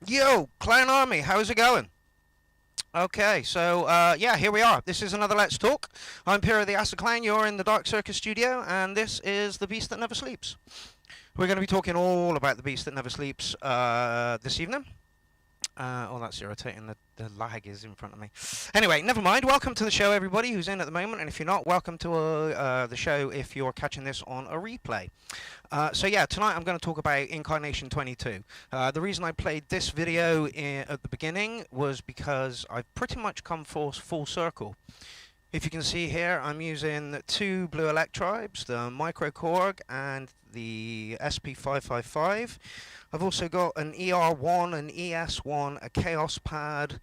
Yo, Clown Army, how's it going? Okay, so yeah, here we are. This is another Let's Talk. I'm Pierrot the Acid Clown, you're in the Dark Circus studio, and this is The Beast That Never Sleeps. We're going to be talking all about The Beast That Never Sleeps this evening. Oh, that's irritating, the lag is in front of me. Anyway, never mind. Welcome to the show, everybody who's in at the moment, and if you're not, welcome to the show if you're catching this on a replay. So yeah, tonight I'm going to talk about Incarnation 22. The reason I played this video at the beginning was because I've pretty much come full circle. If you can see here, I'm using two blue electribes, the Micro Korg and the SP555. I've also got an ER1, an ES1, a Chaos Pad,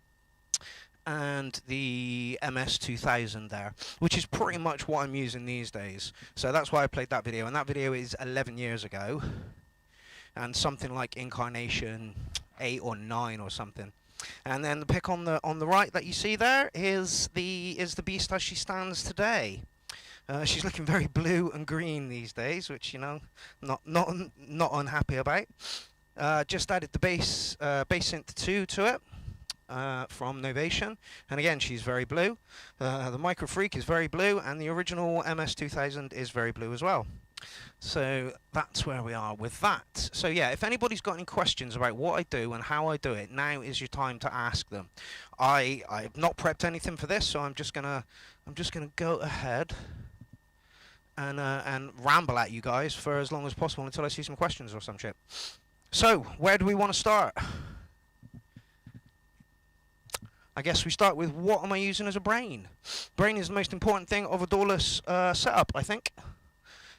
and the MS2000 there, which is pretty much what I'm using these days. So that's why I played that video, and that video is 11 years ago, and something like Incarnation 8 or 9 or something. And then the pick on the right that you see there is the Beast as she stands today. She's looking very blue and green these days, which, you know, not unhappy about. Just added the bass synth 2 to it from Novation, and again she's very blue. The Micro Freak is very blue, and the original MS2000 is very blue as well. So that's where we are with that. So yeah, if anybody's got any questions about what I do and how I do it, now is your time to ask them. I've not prepped anything for this, so I'm just gonna go ahead and ramble at you guys for as long as possible until I see some questions or some shit. So where do we want to start? I guess we start with, what am I using as a brain? Brain is the most important thing of a doorless setup, I think.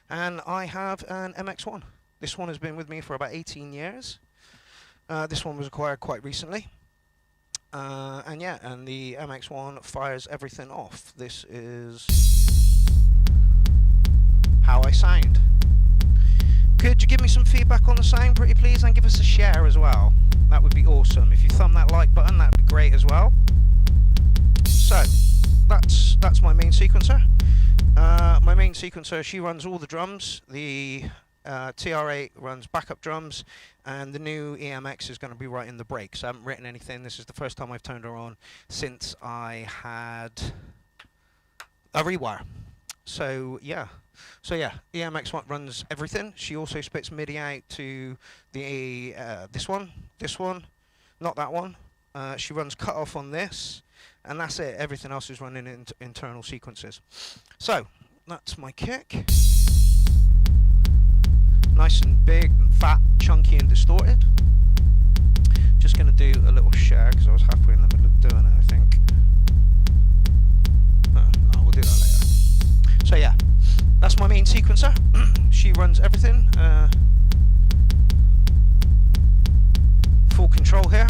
And I have an MX1. This one has been with me for about 18 years. This one was acquired quite recently. And yeah, and the MX1 fires everything off. This is how I sound. Could you give me some feedback on the sound, pretty please, and give us a share as well? That would be awesome. If you thumb that like button, that would be great as well. So, that main sequencer. My main sequencer, she runs all the drums. The TR8 runs backup drums, and the new EMX is going to be writing the brakes. I haven't written anything. This is the first time I've turned her on since I had a rewire. So yeah, EMX runs everything. She also spits MIDI out to the this one, not that one. She runs cut off on this, and that's it. Everything else is running in internal sequences. So that's my kick. Nice and big and fat, chunky and distorted. Just going to do a little share because I was halfway in the middle of doing it, I think. No, we'll do that later. So yeah, that's my main sequencer. She runs everything. Full control here.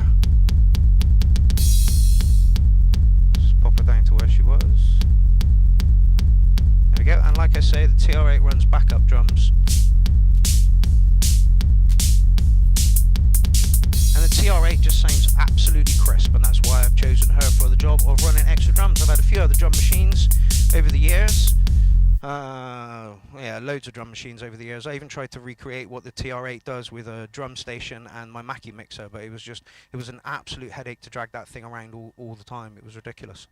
Just pop her down to where she was. There we go. And like I say, the TR8 runs backup drums. And the TR8 just sounds absolutely crisp, and that's why I've chosen her for the job of running extra drums. I've had a few other drum machines over the years. Yeah, loads of drum machines over the years. I even tried to recreate what the TR8 does with a drum station and my Mackie mixer, but it was an absolute headache to drag that thing around all the time. It was ridiculous.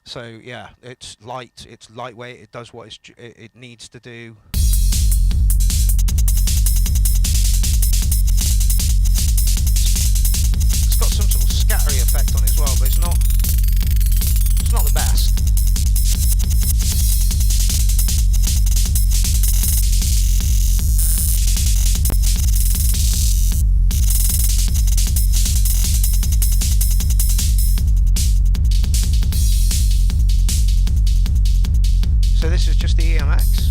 So yeah, it's light, it's lightweight, it does what it needs to do. It's got some sort of scattery effect on it as well, but it's not the best. So this is just the EMX.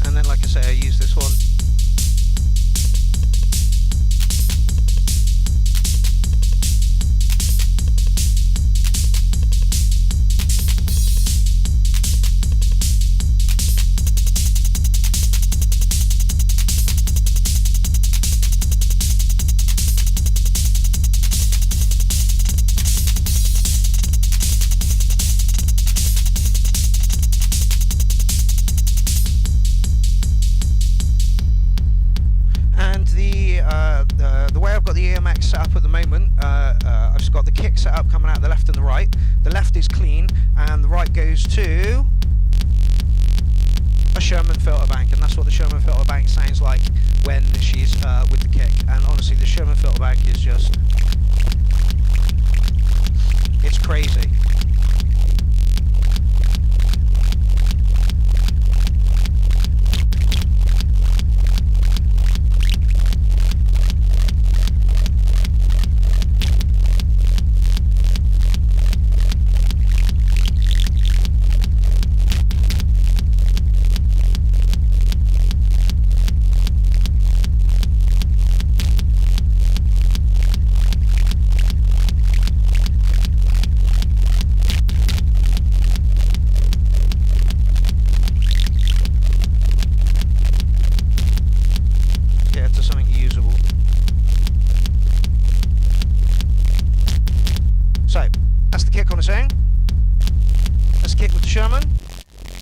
And then, like I say, I use this one. The way I've got the EMX set up at the moment, I've just got the kick set up coming out the left and the right. The left is clean, and the right goes to a Sherman filter bank, and that's what the Sherman filter bank sounds like when she's with the kick. And honestly, the Sherman filter bank is just, it's crazy.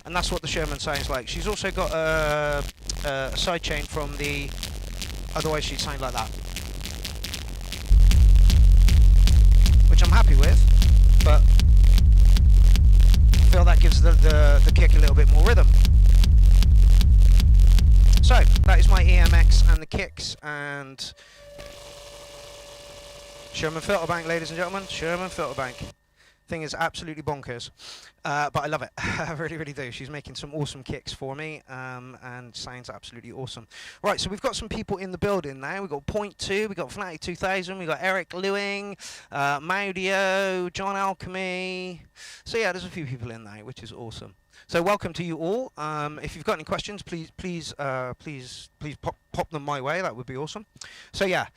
And that's what the Sherman sounds like. She's also got a sidechain from the, otherwise she'd sound like that, which I'm happy with, but I feel that gives the kick a little bit more rhythm. So that is my EMX and the kicks and Sherman filter bank, ladies and gentlemen. Sherman filter bank. Thing is absolutely bonkers, but I love it. I really, really do. She's making some awesome kicks for me, and sounds absolutely awesome. Right, so we've got some people in the building now. We've got Point 2, we've got Fnatic 2000, we've got Eric Lewing, Maudio, John Alchemy. So yeah, there's a few people in now, which is awesome. So welcome to you all. If you've got any questions, please pop them my way. That would be awesome. So yeah,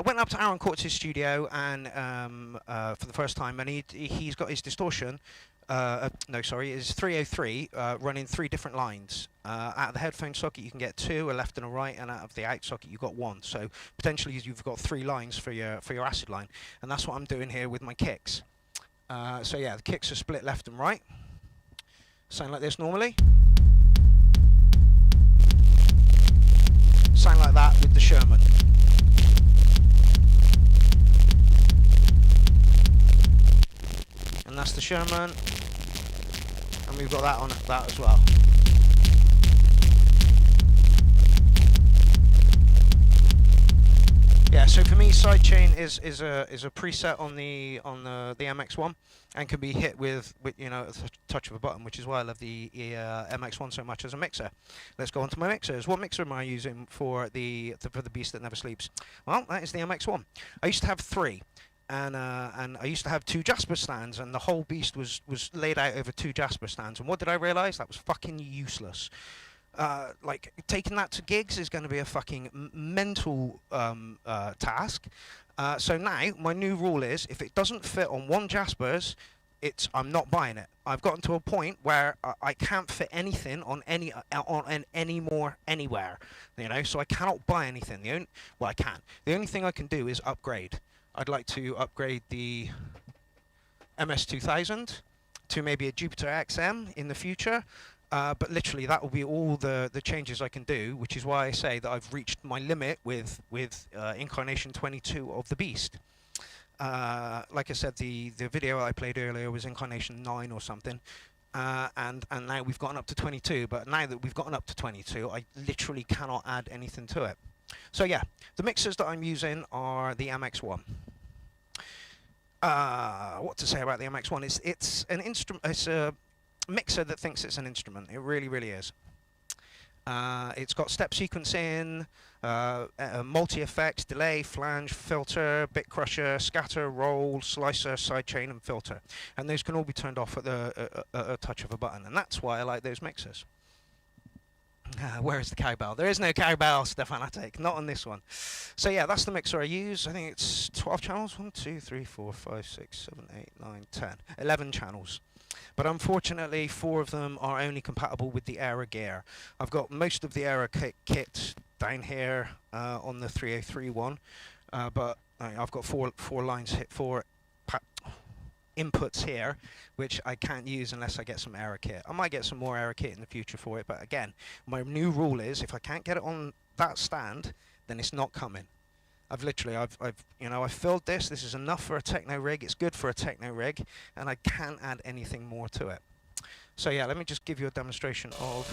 went up to Aaron Quartz's studio and for the first time, and he's got his distortion no, sorry, is 303 running 3 different lines. Out of the headphone socket, you can get 2, a left and a right, and out of the out socket, you've got 1. So potentially, you've got 3 lines for your acid line, and that's what I'm doing here with my kicks. So yeah, the kicks are split left and right. Sound like this normally. Sound like that with the Sherman. And that's the Sherman, and we've got that on that as well. Yeah, so for me, sidechain is a preset on the MX1, and can be hit with you know, a touch of a button, which is why I love the MX1 so much as a mixer. Let's go on to my mixers. What mixer am I using for the beast that never sleeps? Well, that is the MX1. I used to have 3. And I used to have 2 Jasper stands, and the whole beast was laid out over 2 Jasper stands. And what did I realise? That was fucking useless. Like, taking that to gigs is going to be a fucking mental task. So now, my new rule is, if it doesn't fit on 1 Jasper's, I'm not buying it. I've gotten to a point where I can't fit anything on any more anywhere. You know, so I cannot buy anything. Well, I can. The only thing I can do is upgrade. I'd like to upgrade the MS2000 to maybe a Jupiter XM in the future, but literally that will be all the changes I can do, which is why I say that I've reached my limit with Incarnation 22 of the Beast. Like I said, the video I played earlier was Incarnation 9 or something, and now we've gotten up to 22, but now that we've gotten up to 22, I literally cannot add anything to it. So yeah, the mixers that I'm using are the MX1. What to say about the MX1? It's an instrument. It's a mixer that thinks it's an instrument. It really, really is. It's got step sequencing, multi-effects, delay, flange, filter, bit crusher, scatter, roll, slicer, sidechain, and filter. And those can all be turned off at a touch of a button. And that's why I like those mixers. Where is the cowbell? There is no cowbell, Stefanatic, not on this one. So yeah, that's the mixer I use. I think it's 12 channels. 1, 2, 3, 4, 5, 6, 7, 8, 9, 10. 11 channels. But unfortunately, 4 of them are only compatible with the Era gear. I've got most of the Era kit down here on the 303 one, but I've got four lines hit, 4 inputs here, which I can't use unless I get some Era kit. I might get some more Era kit in the future for it, but again, my new rule is if I can't get it on that stand, then it's not coming. I've filled this. This is enough for a techno rig. It's good for a techno rig, and I can't add anything more to it. So yeah, let me just give you a demonstration of.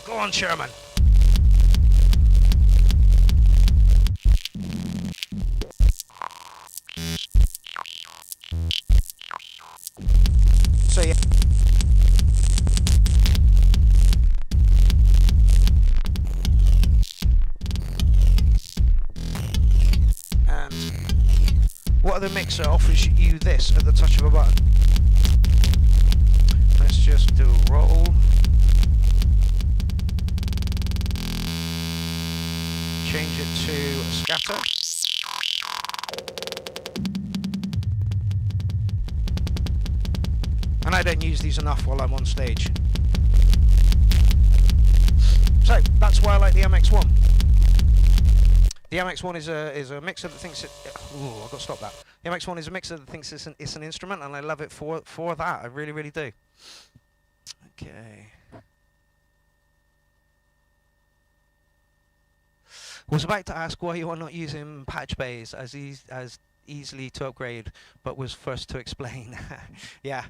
Go on, Sherman. So yeah. And what other mixer offers you this at the touch of a button? Let's just do a roll. Change it to a scatter. And I don't use these enough while I'm on stage. So that's why I like the MX1. The MX1 is a mixer that thinks it. Ooh, I've got to stop that. The MX1 is a mixer that thinks it's an instrument, and I love it for that. I really, really do. Okay. Was about to ask why you are not using patch bays as easily to upgrade, but was first to explain. Yeah,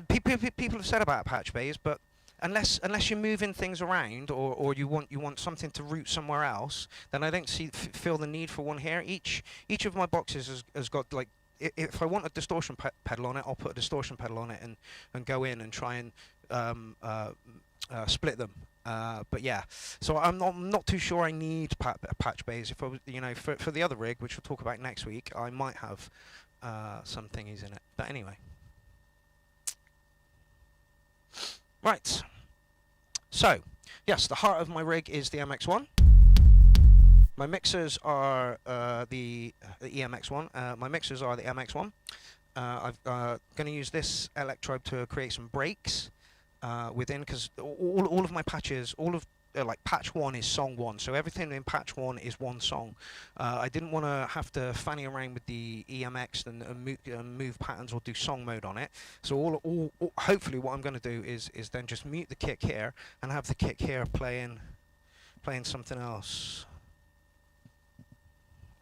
people have said about patch bays, but unless you're moving things around or you want something to route somewhere else, then I don't feel the need for one here. Each of my boxes has got, like, if I want a distortion pedal on it, I'll put a distortion pedal on it and go in and try and split them. But yeah, so I'm not too sure I need patch bays. If I was, for the other rig, which we'll talk about next week, I might have some thingies in it. But anyway, right. So yes, the heart of my rig is the MX1. My mixers are the EMX1. My mixers are the MX1. I'm going to use this electrode to create some breaks within, because all of my patches, like patch 1 is song 1, so everything in patch 1 is one song. I didn't want to have to fanny around with the EMX and move patterns or do song mode on it. So hopefully what I'm going to do is then just mute the kick here and have the kick here playing something else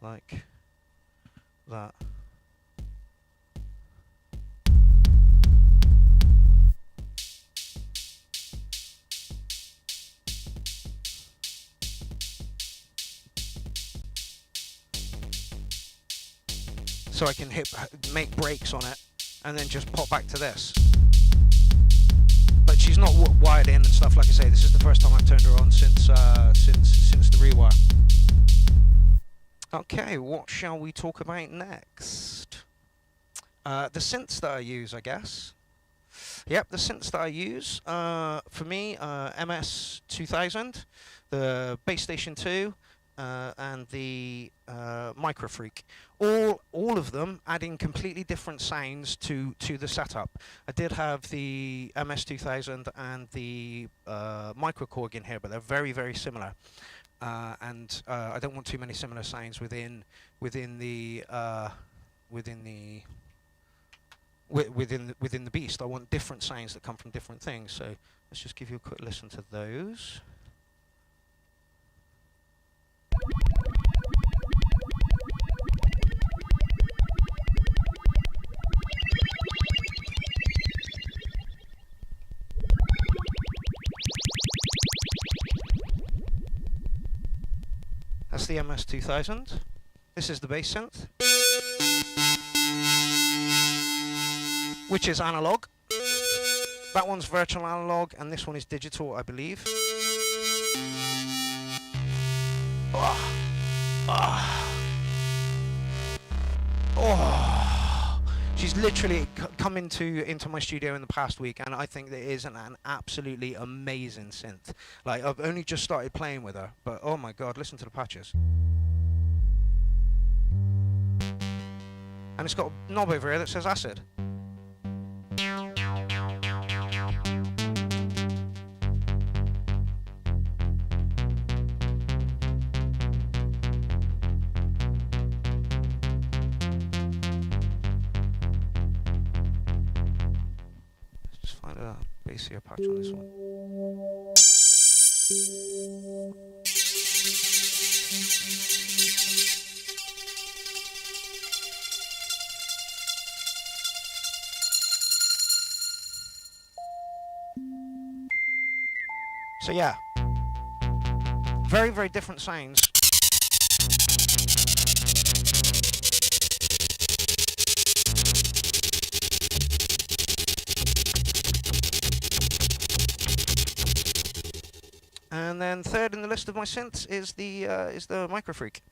like that. So I can make breaks on it and then just pop back to this. But she's not wired in and stuff, like I say. This is the first time I've turned her on since the rewire. Okay, what shall we talk about next? The synths that I use, I guess. Yep, the synths that I use. For me, MS 2000, the Bass Station 2, and the Micro Freak. All of them adding completely different sounds to the setup. I did have the MS 2000 and the Micro Korg in here, but they're very, very similar. And I don't want too many similar sounds within the Beast. I want different sounds that come from different things. So let's just give you a quick listen to those. That's the MS 2000. This is the bass synth, which is analog. That one's virtual analog, and this one is digital, I believe. Oh. Oh. Oh. She's literally come into my studio in the past week, and I think that it is an absolutely amazing synth. Like, I've only just started playing with her, but oh my god, listen to the patches. And it's got a knob over here that says acid. Bassier patch on this one. So yeah, very, very different sounds. And then third in the list of my synths is the Micro Freak,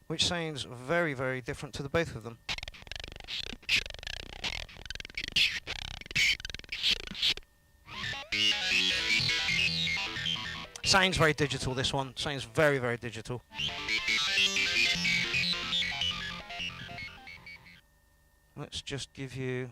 which sounds very, very different to the both of them. Sounds very digital, this one. Sounds very, very digital. Let's just give you...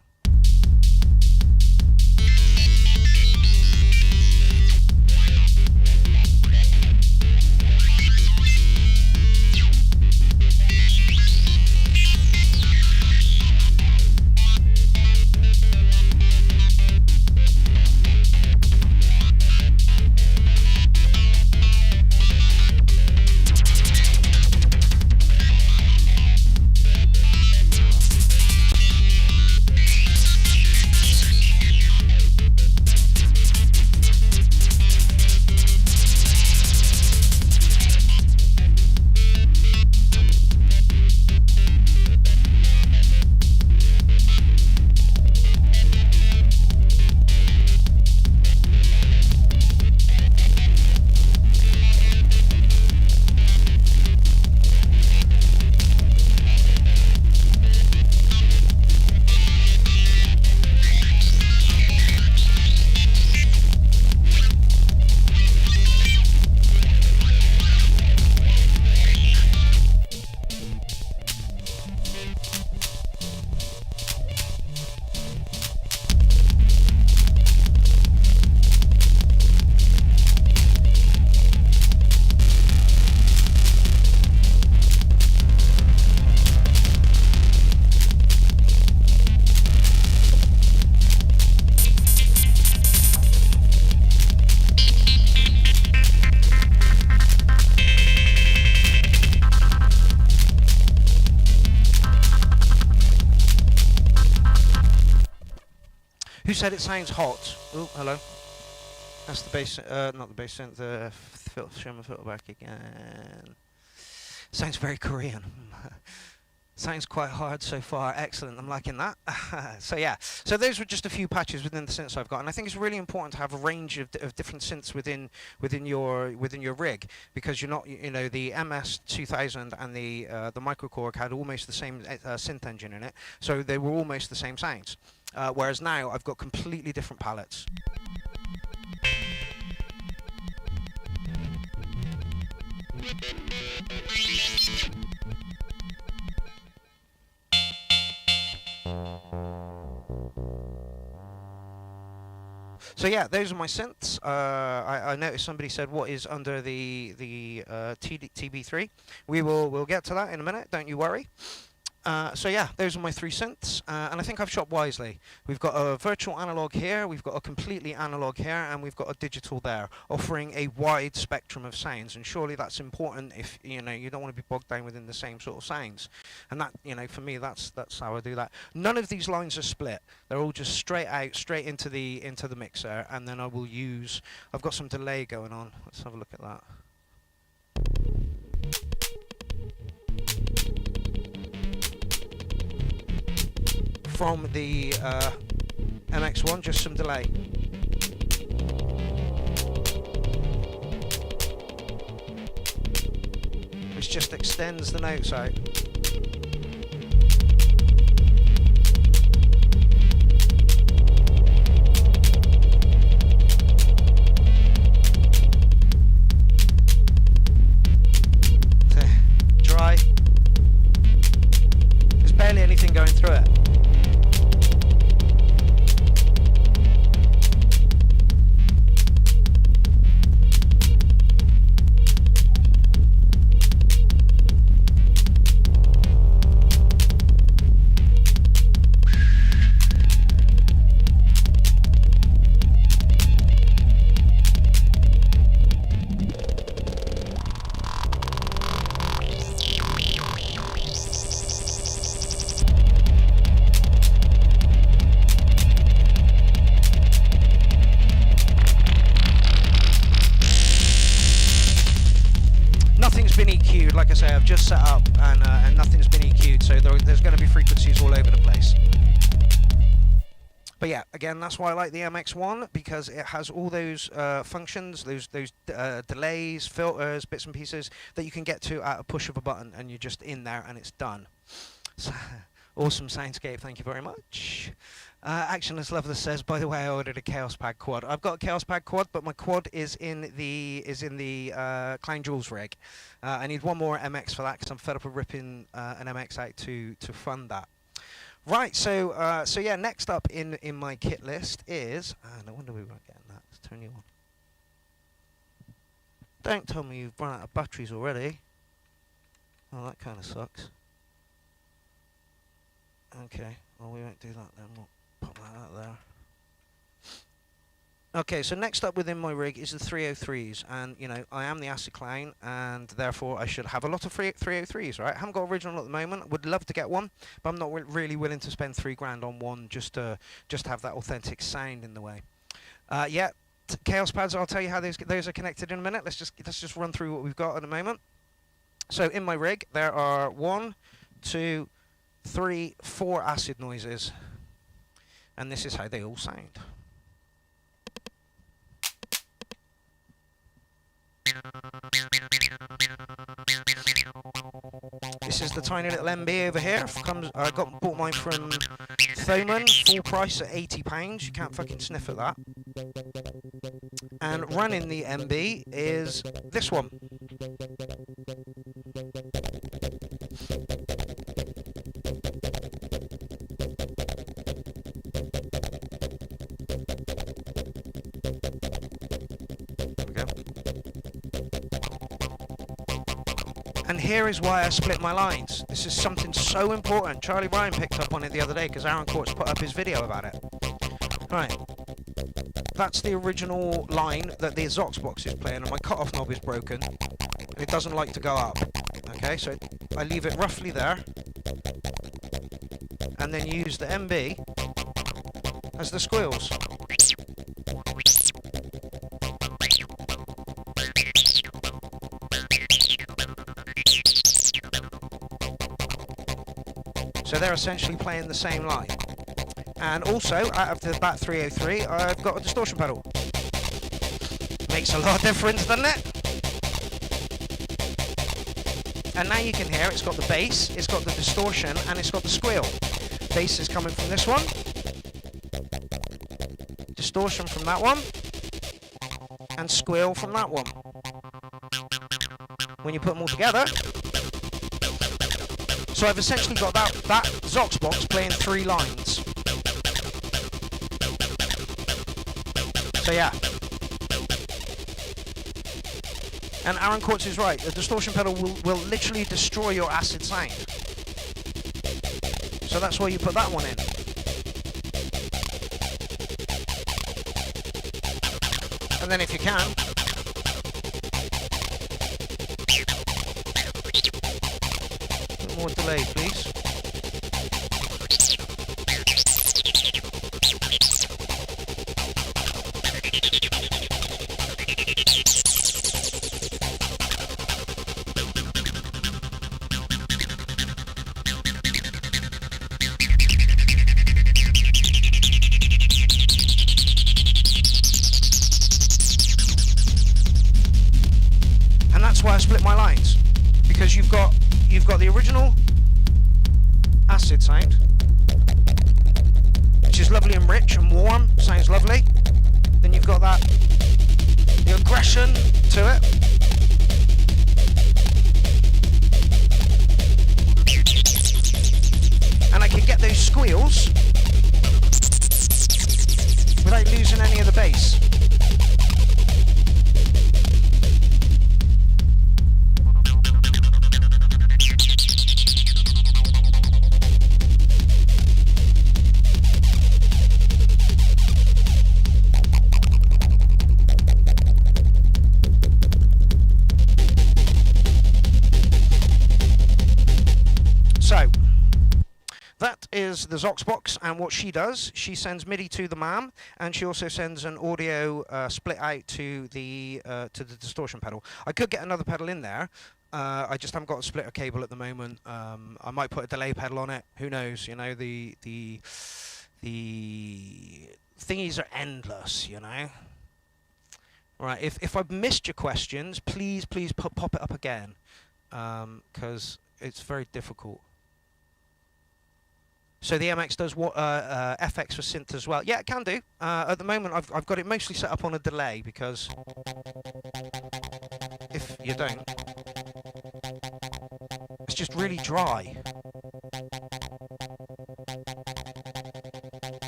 said it sounds hot. Oh, hello. That's the bass, not the bass synth, the show my filter back again. Sounds very Korean. Sounds quite hard so far. Excellent. I'm liking that. So yeah. So those were just a few patches within the synths I've got, and I think it's really important to have a range of different synths within your rig, because you're not, you know, the MS 2000 and the Microcorg had almost the same synth engine in it, so they were almost the same sounds. Whereas now I've got completely different palettes. So yeah, those are my synths. I noticed somebody said, "What is under the TB3?" We'll get to that in a minute. Don't you worry. So yeah, those are my three synths, and I think I've shot wisely. We've got a virtual analog here, we've got a completely analog here, and we've got a digital there, offering a wide spectrum of sounds. And surely that's important if you don't want to be bogged down within the same sort of sounds. And that, for me, that's how I do that. None of these lines are split; they're all just straight out, straight into the mixer, and then I will use. I've got some delay going on. Let's have a look at that. From the MX1, just some delay. Which just extends the notes out. Dry. There's barely anything going through it. Like I say, I've just set up and nothing's been EQ'd, so there's going to be frequencies all over the place. But yeah, again, that's why I like the MX1, because it has all those functions, those delays, filters, bits and pieces that you can get to at a push of a button, and you're just in there and it's done. So, awesome soundscape, thank you very much. Actionless Loveless says, by the way, I ordered a Chaos Pad quad. I've got a Chaos Pad quad, but my quad is in the Clown Jewels rig. I need one more MX for that, because I'm fed up with ripping an MX out to fund that. Right, so yeah, next up in my kit list is, no wonder we weren't getting that. Let's turn you on. Don't tell me you've run out of batteries already. Oh, that kind of sucks. Okay, well we won't do that then. We'll pop that out there. Okay, so next up within my rig is the 303s, and I am the Acid Clown, and therefore I should have a lot of 303s, right? I haven't got original at the moment. Would love to get one, but I'm not really willing to spend $3 on one just to have that authentic sound in the way. Yeah, Chaos Pads. I'll tell you how those are connected in a minute. Let's just run through what we've got at the moment. So in my rig there are 1, 2, 3, 4 acid noises, and this is how they all sound. This is the tiny little MB over here. I bought mine from Thomann, full price at £80. You can't fucking sniff at that. And running the MB is this one. And here is why I split my lines. This is something so important. Charlie Ryan picked up on it the other day because Aaron Courts put up his video about it. Right. That's the original line that the Zox box is playing, and my cutoff knob is broken. And it doesn't like to go up. Okay, so I leave it roughly there. And then use the MB. as the squeals. So they're essentially playing the same line. And also, out of the BAT 303, I've got a distortion pedal. Makes a lot of difference, doesn't it? And now you can hear it's got the bass, it's got the distortion, and it's got the squeal. Bass is coming from this one. Distortion from that one. And squeal from that one. When you put them all together. So I've essentially got that Zox box playing 3 lines. So yeah. And Aaron Quartz is right, the distortion pedal will literally destroy your acid sound. So that's why you put that one in. And then if you can, a bit more delay please. Why I split my lines, because you've got the original acid sound, which is lovely and rich and warm, sounds lovely. Then you've got the aggression to it. And I can get those squeals without losing any of the bass. That is the Zox box, and what she does, she sends MIDI to the MAM, and she also sends an audio split out to the distortion pedal. I could get another pedal in there. I just haven't got a splitter cable at the moment. I might put a delay pedal on it. Who knows? You know, the thingies are endless. You know. Right. If I've missed your questions, please pop it up again, because it's very difficult. So the MX does what FX for synth as well. Yeah, it can do. At the moment, I've got it mostly set up on a delay, because if you don't, it's just really dry.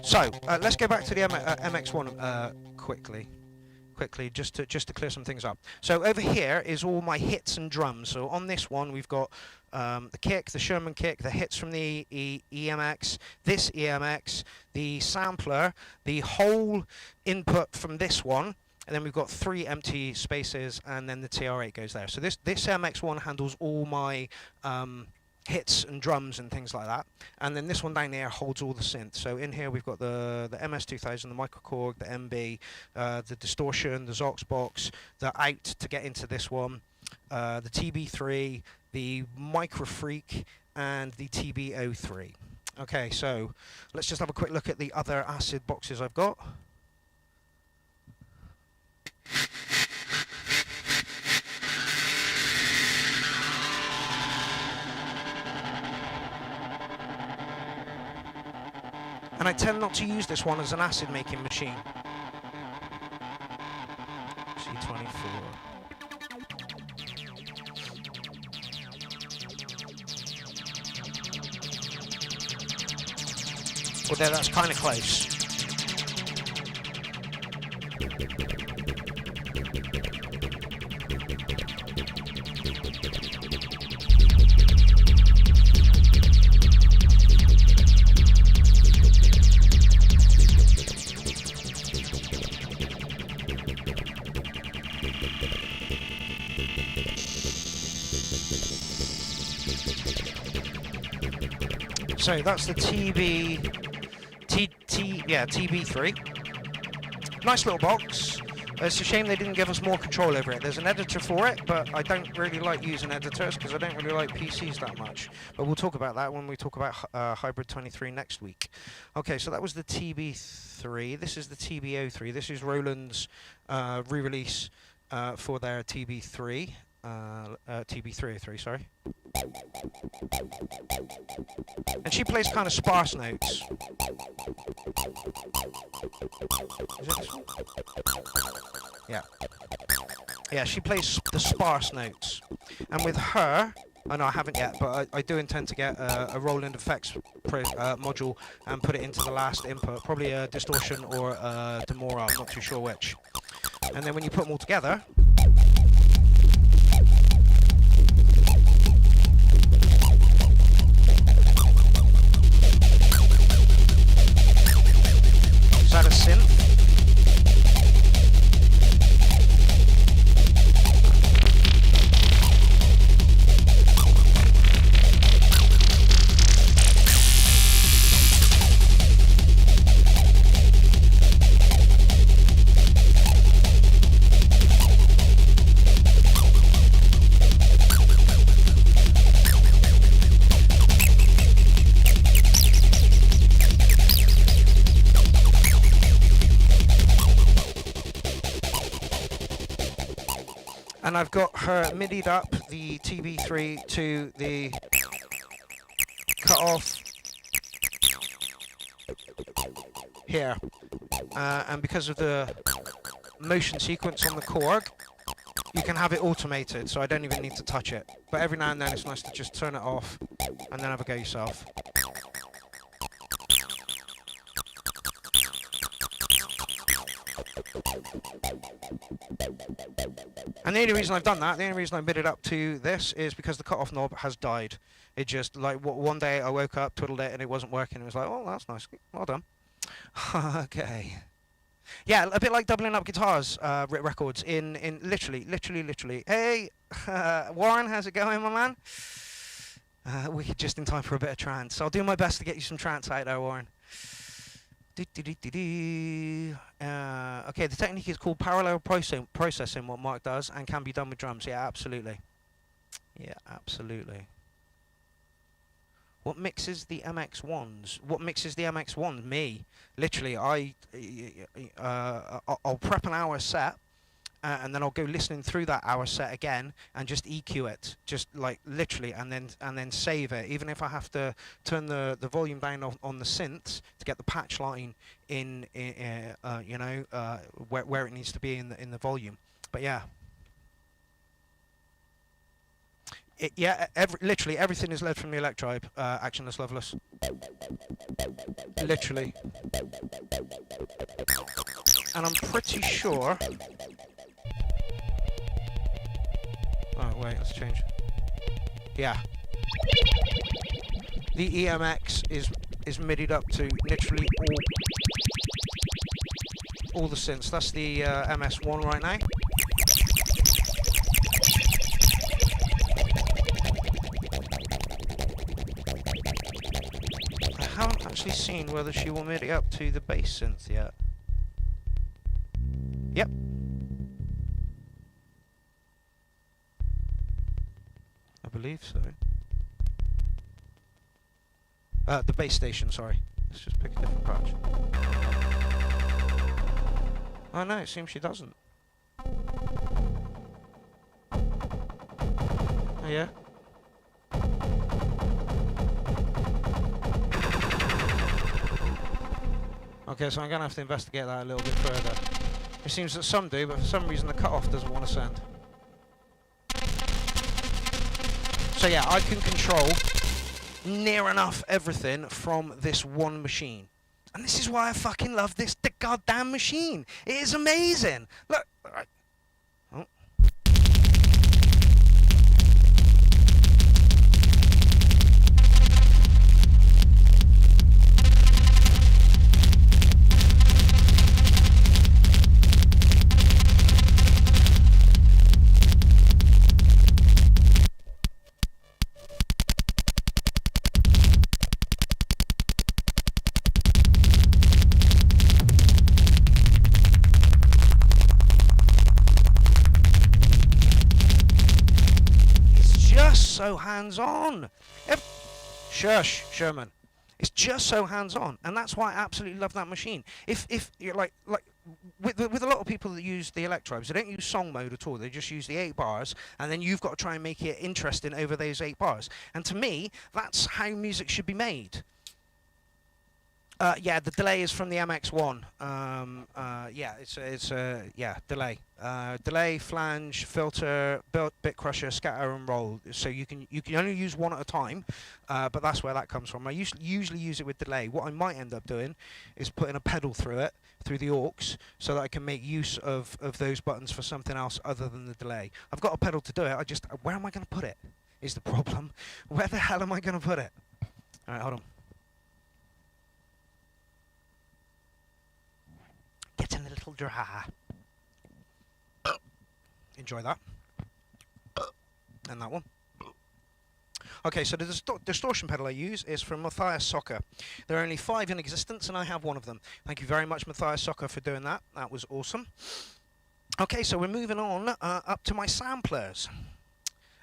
So let's go back to the MX1 quickly, just to clear some things up. So over here is all my hits and drums. So on this one, we've got the kick, the Sherman kick, the hits from the EMX, this EMX, the sampler, the whole input from this one, and then we've got 3 empty spaces, and then the TR8 goes there. So this MX1 handles all my hits and drums and things like that, and then this one down here holds all the synths. So in here we've got the MS2000, the Microkorg, the MB, the distortion, the Zox box, the out to get into this one, the TB3, the Microfreak, and the TB03. Okay, so let's just have a quick look at the other acid boxes I've got. And I tend not to use this one as an acid making machine. C24. Well, there, that's kind of close. So that's the yeah, TB3. Nice little box. It's a shame they didn't give us more control over it. There's an editor for it, but I don't really like using editors because I don't really like PCs that much. But we'll talk about that when we talk about Hybrid 23 next week. Okay, so that was the TB3. This is the TB03. This is Roland's re-release for their TB3. TB303, sorry. And she plays kind of sparse notes. Is it this one? Yeah. Yeah, she plays the sparse notes. And with her, I know I haven't yet, but I do intend to get a Roland Effects module and put it into the last input. Probably a Distortion or a Demora, I'm not too sure which. And then when you put them all together, is that a synth? And I've got her midied up the TB3 to the cutoff here. And because of the motion sequence on the Korg, you can have it automated, so I don't even need to touch it. But every now and then it's nice to just turn it off and then have a go yourself. And the only reason I've done that, the only reason I bid it up to this is because the cutoff knob has died. It just, like, one day I woke up, twiddled it, and it wasn't working. It was like, oh, that's nice. Well done. Okay. Yeah, a bit like doubling up guitars, records, in literally. Hey, Warren, how's it going, my man? We're just in time for a bit of trance. I'll do my best to get you some trance out there, Warren. Okay, the technique is called parallel processing, what Mark does, and can be done with drums. Yeah, absolutely. Yeah, absolutely. What mixes the MX1s? What mixes the MX1s? Me. Literally, I'll prep an hour set, and then I'll go listening through that hour set again and just EQ it, just like literally, and then save it. Even if I have to turn the volume down on the synths to get the patch line in you know, where it needs to be in the volume. But yeah. Yeah, literally everything is led from the Electribe, Actionless Loveless. Literally. And I'm pretty sure... Oh, wait, let's change. Yeah. The EMX is midied up to literally all the synths. That's the MS1 right now. I haven't actually seen whether she will MIDI up to the bass synth yet. Yep. I believe so. The bass station, sorry. Let's just pick a different patch. Oh no, it seems she doesn't. Oh yeah? Okay, so I'm going to have to investigate that a little bit further. It seems that some do, but for some reason the cutoff doesn't want to send. So yeah, I can control near enough everything from this one machine. And this is why I fucking love the goddamn machine. It is amazing. Look. Oh. so hands-on. Shush, Sherman. It's just so hands-on, and that's why I absolutely love that machine. If you're like with a lot of people that use the Electrobes, they don't use song mode at all. They just use the 8 bars, and then you've got to try and make it interesting over those 8 bars. And to me, that's how music should be made. Yeah, the delay is from the MX1. Yeah, it's yeah, delay. Delay, flange, filter, bit crusher, scatter, and roll. So you can only use one at a time, but that's where that comes from. I usually use it with delay. What I might end up doing is putting a pedal through it, through the aux, so that I can make use of those buttons for something else other than the delay. I've got a pedal to do it. Where am I going to put it? Is the problem. Where the hell am I going to put it? All right, hold on. Getting a little dry. Enjoy that. And that one. Okay, so the distortion pedal I use is from Matthias Soccer. There are only 5 in existence, and I have one of them. Thank you very much, Matthias Soccer, for doing that. That was awesome. Okay, so we're moving on up to my samplers.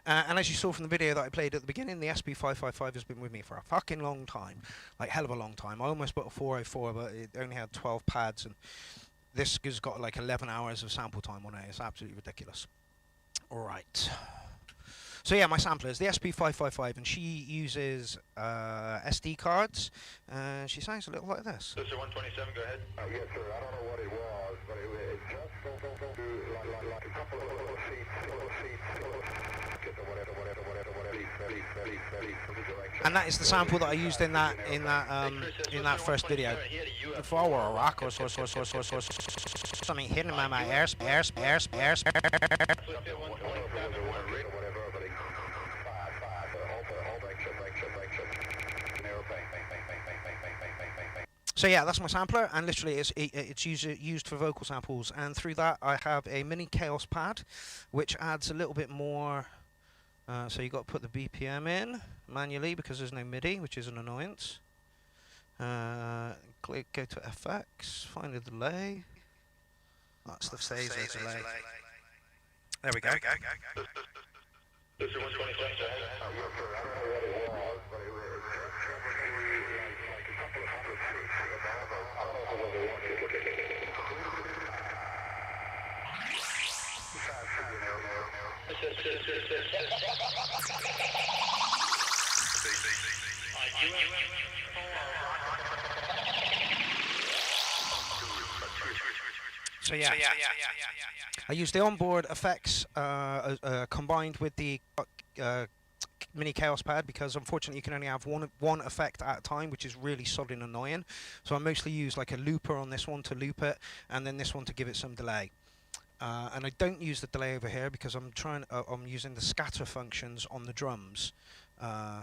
And as you saw from the video that I played at the beginning, the SP555 has been with me for a fucking long time. Like, hell of a long time. I almost bought a 404, but it only had 12 pads, and this has got like 11 hours of sample time on it. It's absolutely ridiculous. Alright. So yeah, my sampler is the SP555, and she uses SD cards. She sounds a little like this. Sister 127, go ahead. Yes, sir. I don't know what it was, but it just like a couple of little and that is the sample that I used in that first video. Forward rock or something hidden in my ears. So yeah, that's my sampler, and literally it's used for vocal samples. And through that, I have a mini Chaos pad, which adds a little bit more. So you've got to put the BPM in manually because there's no MIDI, which is an annoyance. Go to FX, find a delay. That's the phaser delay. There we go. So yeah, I use the onboard effects combined with the mini Chaos pad, because unfortunately you can only have one effect at a time, which is really sodding annoying. So I mostly use like a looper on this one to loop it, and then this one to give it some delay. And I don't use the delay over here because I'm using the scatter functions on the drums.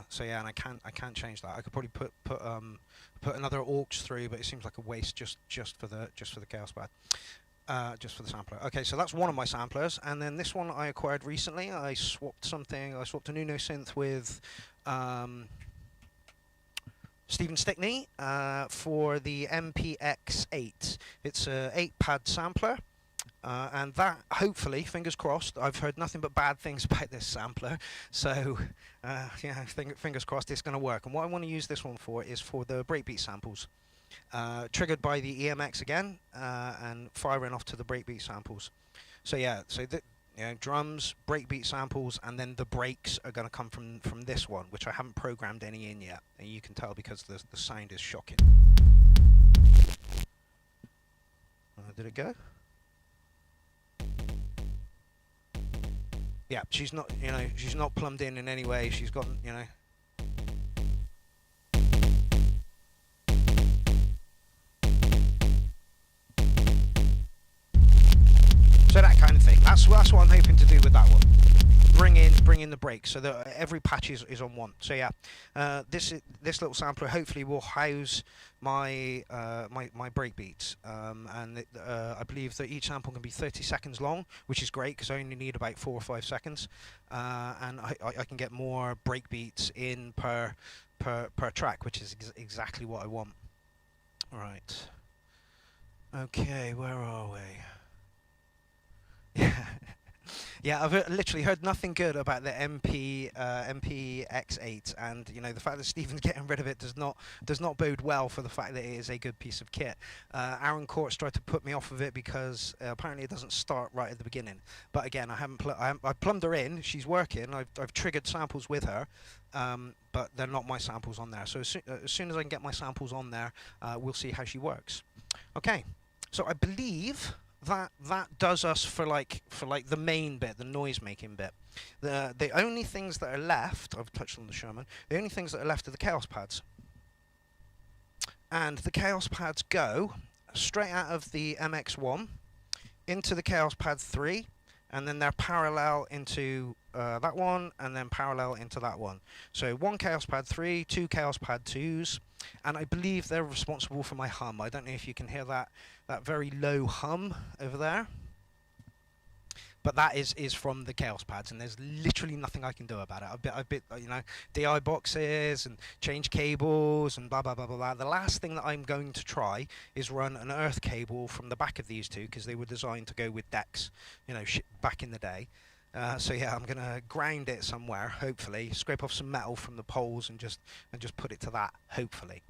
So yeah, and I can't change that. I could probably put another aux through, but it seems like a waste just for the Chaos pad. Just for the sampler. Okay, so that's one of my samplers, and then this one I acquired recently. I swapped a Nuno synth with Stephen Stickney for the MPX8. It's a 8-pad sampler. And that, hopefully, fingers crossed, I've heard nothing but bad things about this sampler, so yeah, fingers crossed it's going to work. And what I want to use this one for is for the breakbeat samples, triggered by the EMX again, and firing off to the breakbeat samples. So yeah, drums, breakbeat samples, and then the breaks are going to come from this one, which I haven't programmed any in yet, and you can tell because the sound is shocking. Did it go? Yeah, she's not, she's not plumbed in any way. She's got, So that kind of thing. That's what I'm hoping to do with that one. Bring in the breaks so that every patch is on one. So yeah, this little sampler hopefully will house my my breakbeats, and I believe that each sample can be 30 seconds long, which is great because I only need about 4 or 5 seconds, and I can get more breakbeats in per track, which is exactly what I want. All right. Okay, where are we? Yeah. Yeah, I've literally heard nothing good about the MPX8, and you know the fact that Stephen's getting rid of it does not bode well for the fact that it is a good piece of kit. Aaron Courts tried to put me off of it because apparently it doesn't start right at the beginning. But again, I plumbed her in. She's working. I've triggered samples with her, but they're not my samples on there. So as soon as I can get my samples on there, we'll see how she works. Okay, so I believe that does us for like the main bit, the noise making bit. The only things that are left, I've touched on the Sherman, the only things that are left are the Chaos pads. And the Chaos pads go straight out of the MX1 into the Chaos pad 3, and then they're parallel into that one, and then parallel into that one. So one Chaos pad 3, two Chaos pad 2s, and I believe they're responsible for my hum. I don't know if you can hear that very low hum over there, but that is from the Chaos pads, and there's literally nothing I can do about it. I've bit you know, DI boxes and change cables and blah blah blah blah blah. The last thing that I'm going to try is run an earth cable from the back of these two, because they were designed to go with decks, you know, back in the day. So yeah, I'm gonna ground it somewhere, hopefully, scrape off some metal from the poles and just put it to that, hopefully.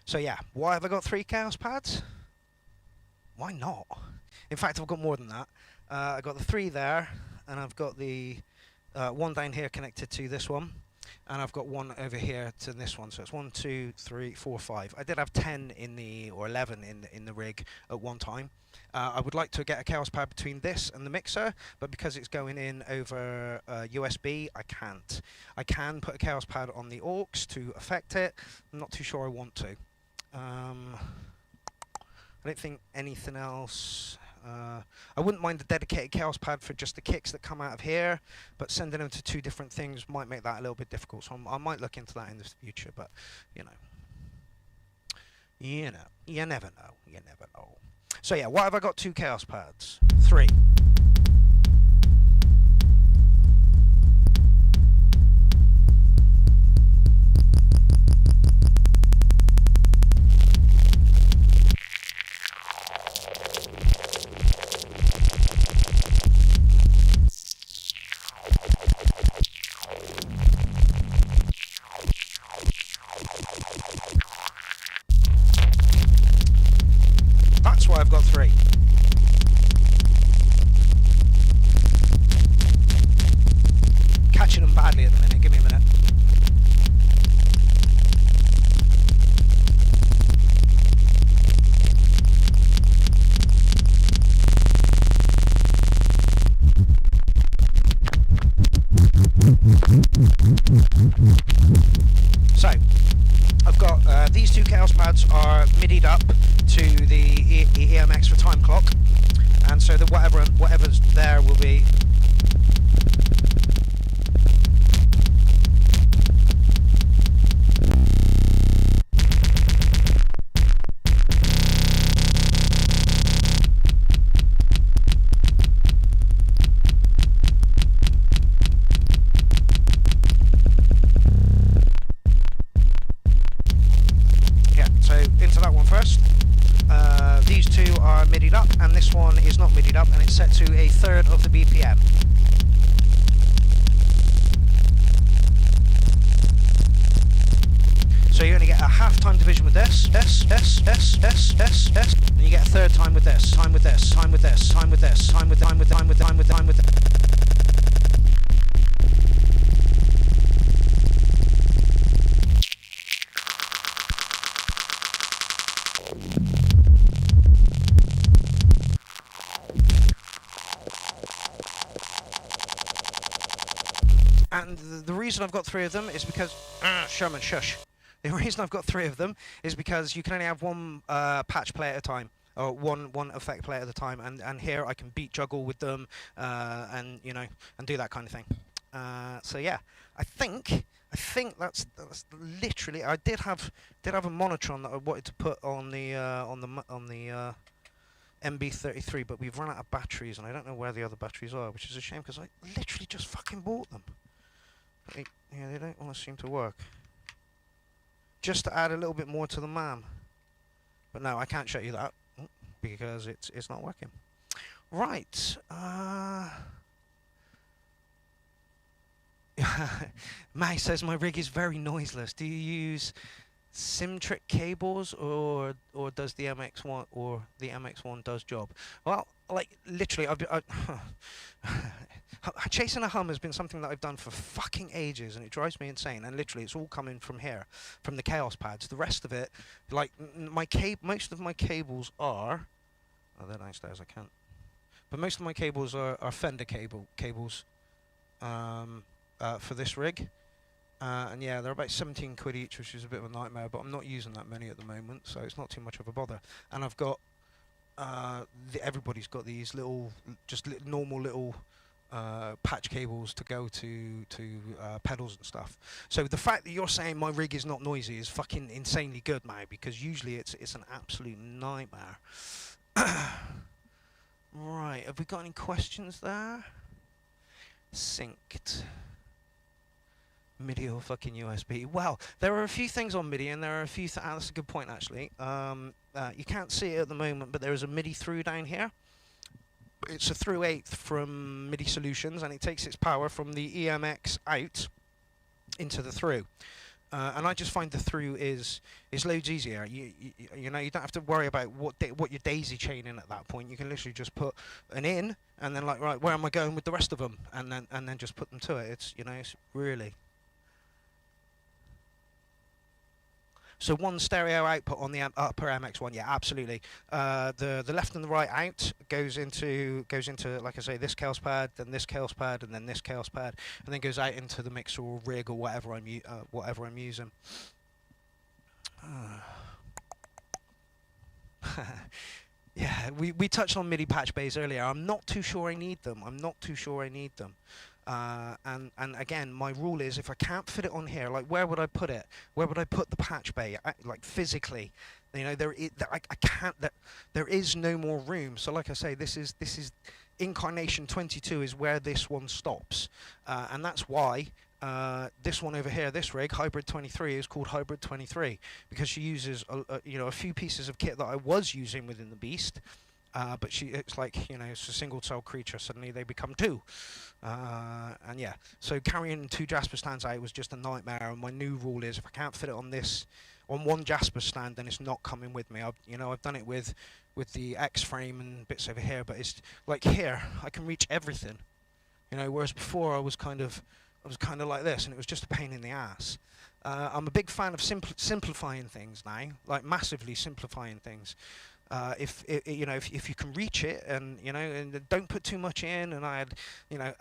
So yeah, why have I got 3 Chaos pads? Why not? In fact, I've got more than that. I've got the 3 there, and I've got the one down here connected to this one, and I've got one over here to this one. So it's 1, 2, 3, 4, 5. I did have 10 in the, or 11 in the rig at one time. I would like to get a Chaos pad between this and the mixer, but because it's going in over USB, I can't. I can put a Chaos pad on the aux to affect it. I'm not too sure I want to. I don't think anything else. I wouldn't mind a dedicated Chaos pad for just the kicks that come out of here, but sending them to 2 different things might make that a little bit difficult. So I might look into that in the future, but you never know. So yeah, why have I got 2 Chaos pads? 3. That's why I've got 3. Catching them badly at the minute, give me a minute. So, I've got these 2 Chaos pads are MIDI'd up to the EMX for time clock, and so that whatever's there will be. Into that one first. These 2 are MIDI'd up, and this one is not MIDI'd up, and it's set to a 1/3 of the BPM. So you're going to get a half-time division with this, and you get a 1/3 time with this, time with this, time with this, time with this, time with time with time with time with time with this. And the reason I've got 3 of them is because Sherman, shush. The reason I've got 3 of them is because you can only have one patch play at a time, or one effect play at a time, and here I can beat juggle with them, and you know, and do that kind of thing. So yeah, I think that's literally. I did have a monotron that I wanted to put on the MB33, but we've run out of batteries, and I don't know where the other batteries are, which is a shame because I literally just fucking bought them. But yeah, they don't want to seem to work. Just to add a little bit more to the MAM. But no, I can't show you that because it's not working. Right. May says my rig is very noiseless. Do you use Simtrick cables or does the MX1 or the MX1 does job? Well, like literally, chasing a hum has been something that I've done for fucking ages, and it drives me insane. And literally, it's all coming from here, from the Chaos pads. The rest of it, like most of my cables are. Oh, they're downstairs. I can't. But most of my cables are Fender cables for this rig. And yeah, they're about 17 quid each, which is a bit of a nightmare, but I'm not using that many at the moment, so it's not too much of a bother. And I've got, everybody's got these little, normal little patch cables to go to pedals and stuff. So the fact that you're saying my rig is not noisy is fucking insanely good, mate, because usually it's an absolute nightmare. Right, have we got any questions there? Synced. MIDI or fucking USB? Well, there are a few things on MIDI, and there are a few. That's a good point, actually. You can't see it at the moment, but there is a MIDI through down here. It's a through 8th from MIDI Solutions, and it takes its power from the EMX out into the through. And I just find the through is loads easier. You know, you don't have to worry about what you're daisy chaining at that point. You can literally just put an in, and then like, right, where am I going with the rest of them, and then just put them to it. It's, you know, it's really. So one stereo output on the upper MX1, yeah, absolutely. The left and the right out goes into like I say, this Chaos pad, then this Chaos pad, and then this Chaos pad, and then goes out into the mixer or rig or whatever I'm using. Yeah, we touched on MIDI patch bays earlier. I'm not too sure I need them. And again, my rule is if I can't fit it on here, like where would I put it? Where would I put the patch bay? Like physically, you know, I can't. There is no more room. So like I say, this is Incarnation 22 is where this one stops, and that's why this one over here, this rig, Hybrid 23, is called Hybrid 23 because she uses a few pieces of kit that I was using within the Beast. But it's like, you know, it's a single cell creature. Suddenly they become two. And yeah, so carrying 2 Jasper stands out was just a nightmare. And my new rule is if I can't fit it on one Jasper stand, then it's not coming with me. I've done it with the X frame and bits over here, but it's like here, I can reach everything. You know, whereas before I was kind of like this, and it was just a pain in the ass. I'm a big fan of simplifying things now, like massively simplifying things. If you can reach it, and and don't put too much in, and I had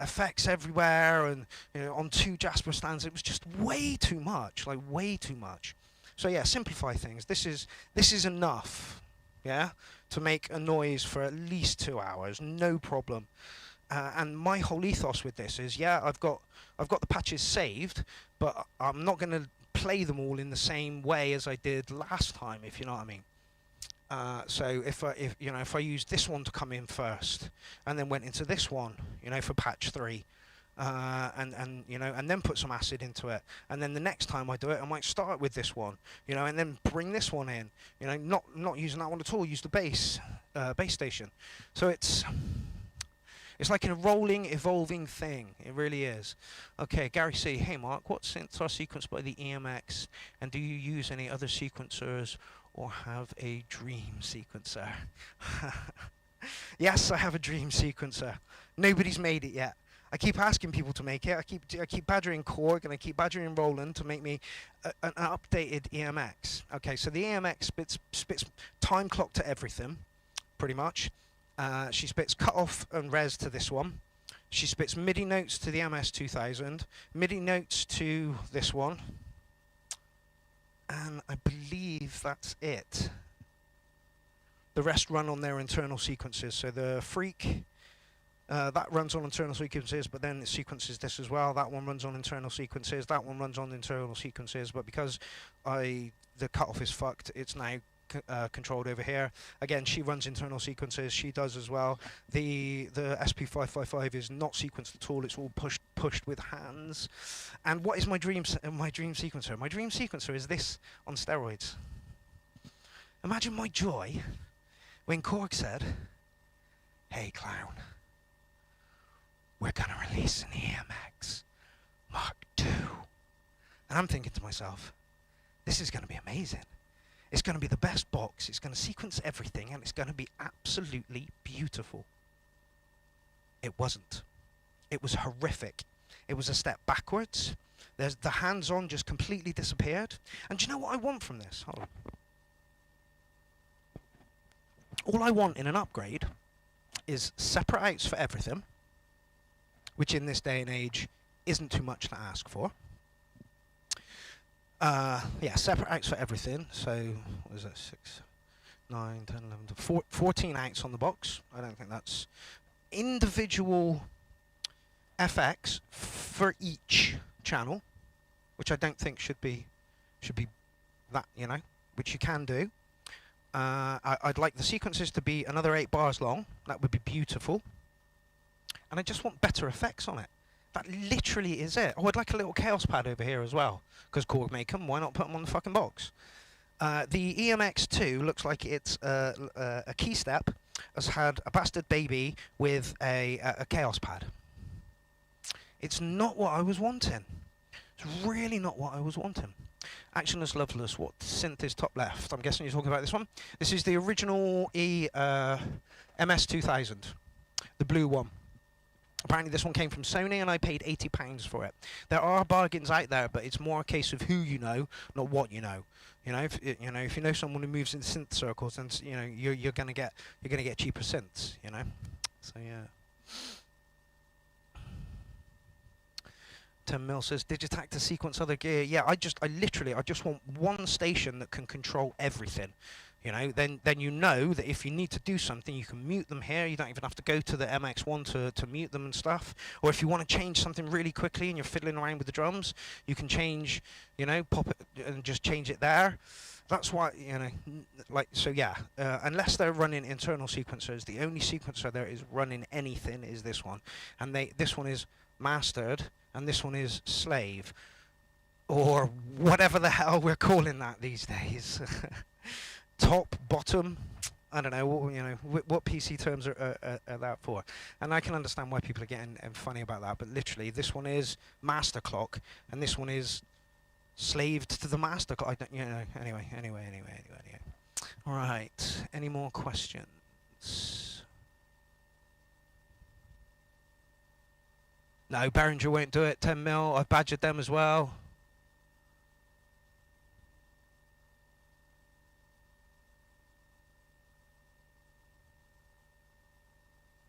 effects everywhere, and on 2 Jasper stands, it was just way too much, like way too much. So yeah, simplify things. This is enough, yeah, to make a noise for at least 2 hours, no problem. And my whole ethos with this is, yeah, I've got the patches saved, but I'm not going to play them all in the same way as I did last time, if you know what I mean. So if I used this one to come in first, and then went into this one, for patch 3, and then put some acid into it, and then the next time I do it, I might start with this one, and then bring this one in, not using that one at all, use the bass station. So it's like a rolling, evolving thing. It really is. Okay, Gary C. Hey Mark, what synths are sequenced by the EMX, and do you use any other sequencers or have a dream sequencer? Yes, I have a dream sequencer. Nobody's made it yet. I keep asking people to make it. I keep badgering Korg, and I keep badgering Roland to make me an updated EMX. Okay, so the EMX spits time clock to everything, pretty much. She spits cutoff and res to this one. She spits MIDI notes to the MS-2000, MIDI notes to this one, and I believe that's it. The rest run on their internal sequences. So the Freak, that runs on internal sequences, but then it sequences this as well. That one runs on internal sequences. That one runs on internal sequences. But because the cutoff is fucked, it's now controlled over here. Again, she runs internal sequences. She does as well. The SP555 is not sequenced at all. It's all pushed with hands. And what is my dream sequencer? My dream sequencer is this on steroids. Imagine my joy when Korg said, "Hey clown, we're gonna release an EMX Mark And I'm thinking to myself, this is going to be amazing. It's going to be the best box. It's going to sequence everything, and it's going to be absolutely beautiful. It wasn't. It was horrific. It was a step backwards. There's the hands-on just completely disappeared. And do you know what I want from this? Hold on. All I want in an upgrade is separate outs for everything, which in this day and age isn't too much to ask for. Yeah, separate outs for everything. So, what is that? 6, 9, 10, 11, 14 outs on the box. I don't think that's individual FX for each channel, which I don't think should be that, you know, which you can do. I'd like the sequences to be another 8 bars long. That would be beautiful. And I just want better effects on it. That literally is it. Oh, I'd like a little chaos pad over here as well, because Korg make them. Why not put them on the fucking box? The EMX2 looks like it's a key step has had a bastard baby with a chaos pad. It's not what I was wanting. It's really not what I was wanting. Actionless Loveless, what synth is top left? I'm guessing you're talking about this one. This is the original MS2000, the blue one. Apparently this one came from Sony, and I paid £80 for it. There are bargains out there, but it's more a case of who you know, not what you know. You know, if you know someone who moves in synth circles, then you know you're gonna get cheaper synths. You know, so yeah. 10 mil says Digitac to sequence other gear. Yeah, I just want one station that can control everything. You know, then you know that if you need to do something, you can mute them here. You don't even have to go to the MX1 to mute them and stuff. Or if you want to change something really quickly and you're fiddling around with the drums, you can change, you know, pop it and just change it there. That's why, you know, like, so yeah, unless they're running internal sequencers, the only sequencer there is running anything is this one. And this one is mastered, and this one is slave. Or whatever the hell we're calling that these days. Top, bottom, I don't know, you know, what PC terms are that for? And I can understand why people are getting funny about that, but literally, this one is master clock, and this one is slaved to the master clock. I don't, you know, anyway. All right, any more questions? No, Behringer won't do it, 10 mil, I've badgered them as well.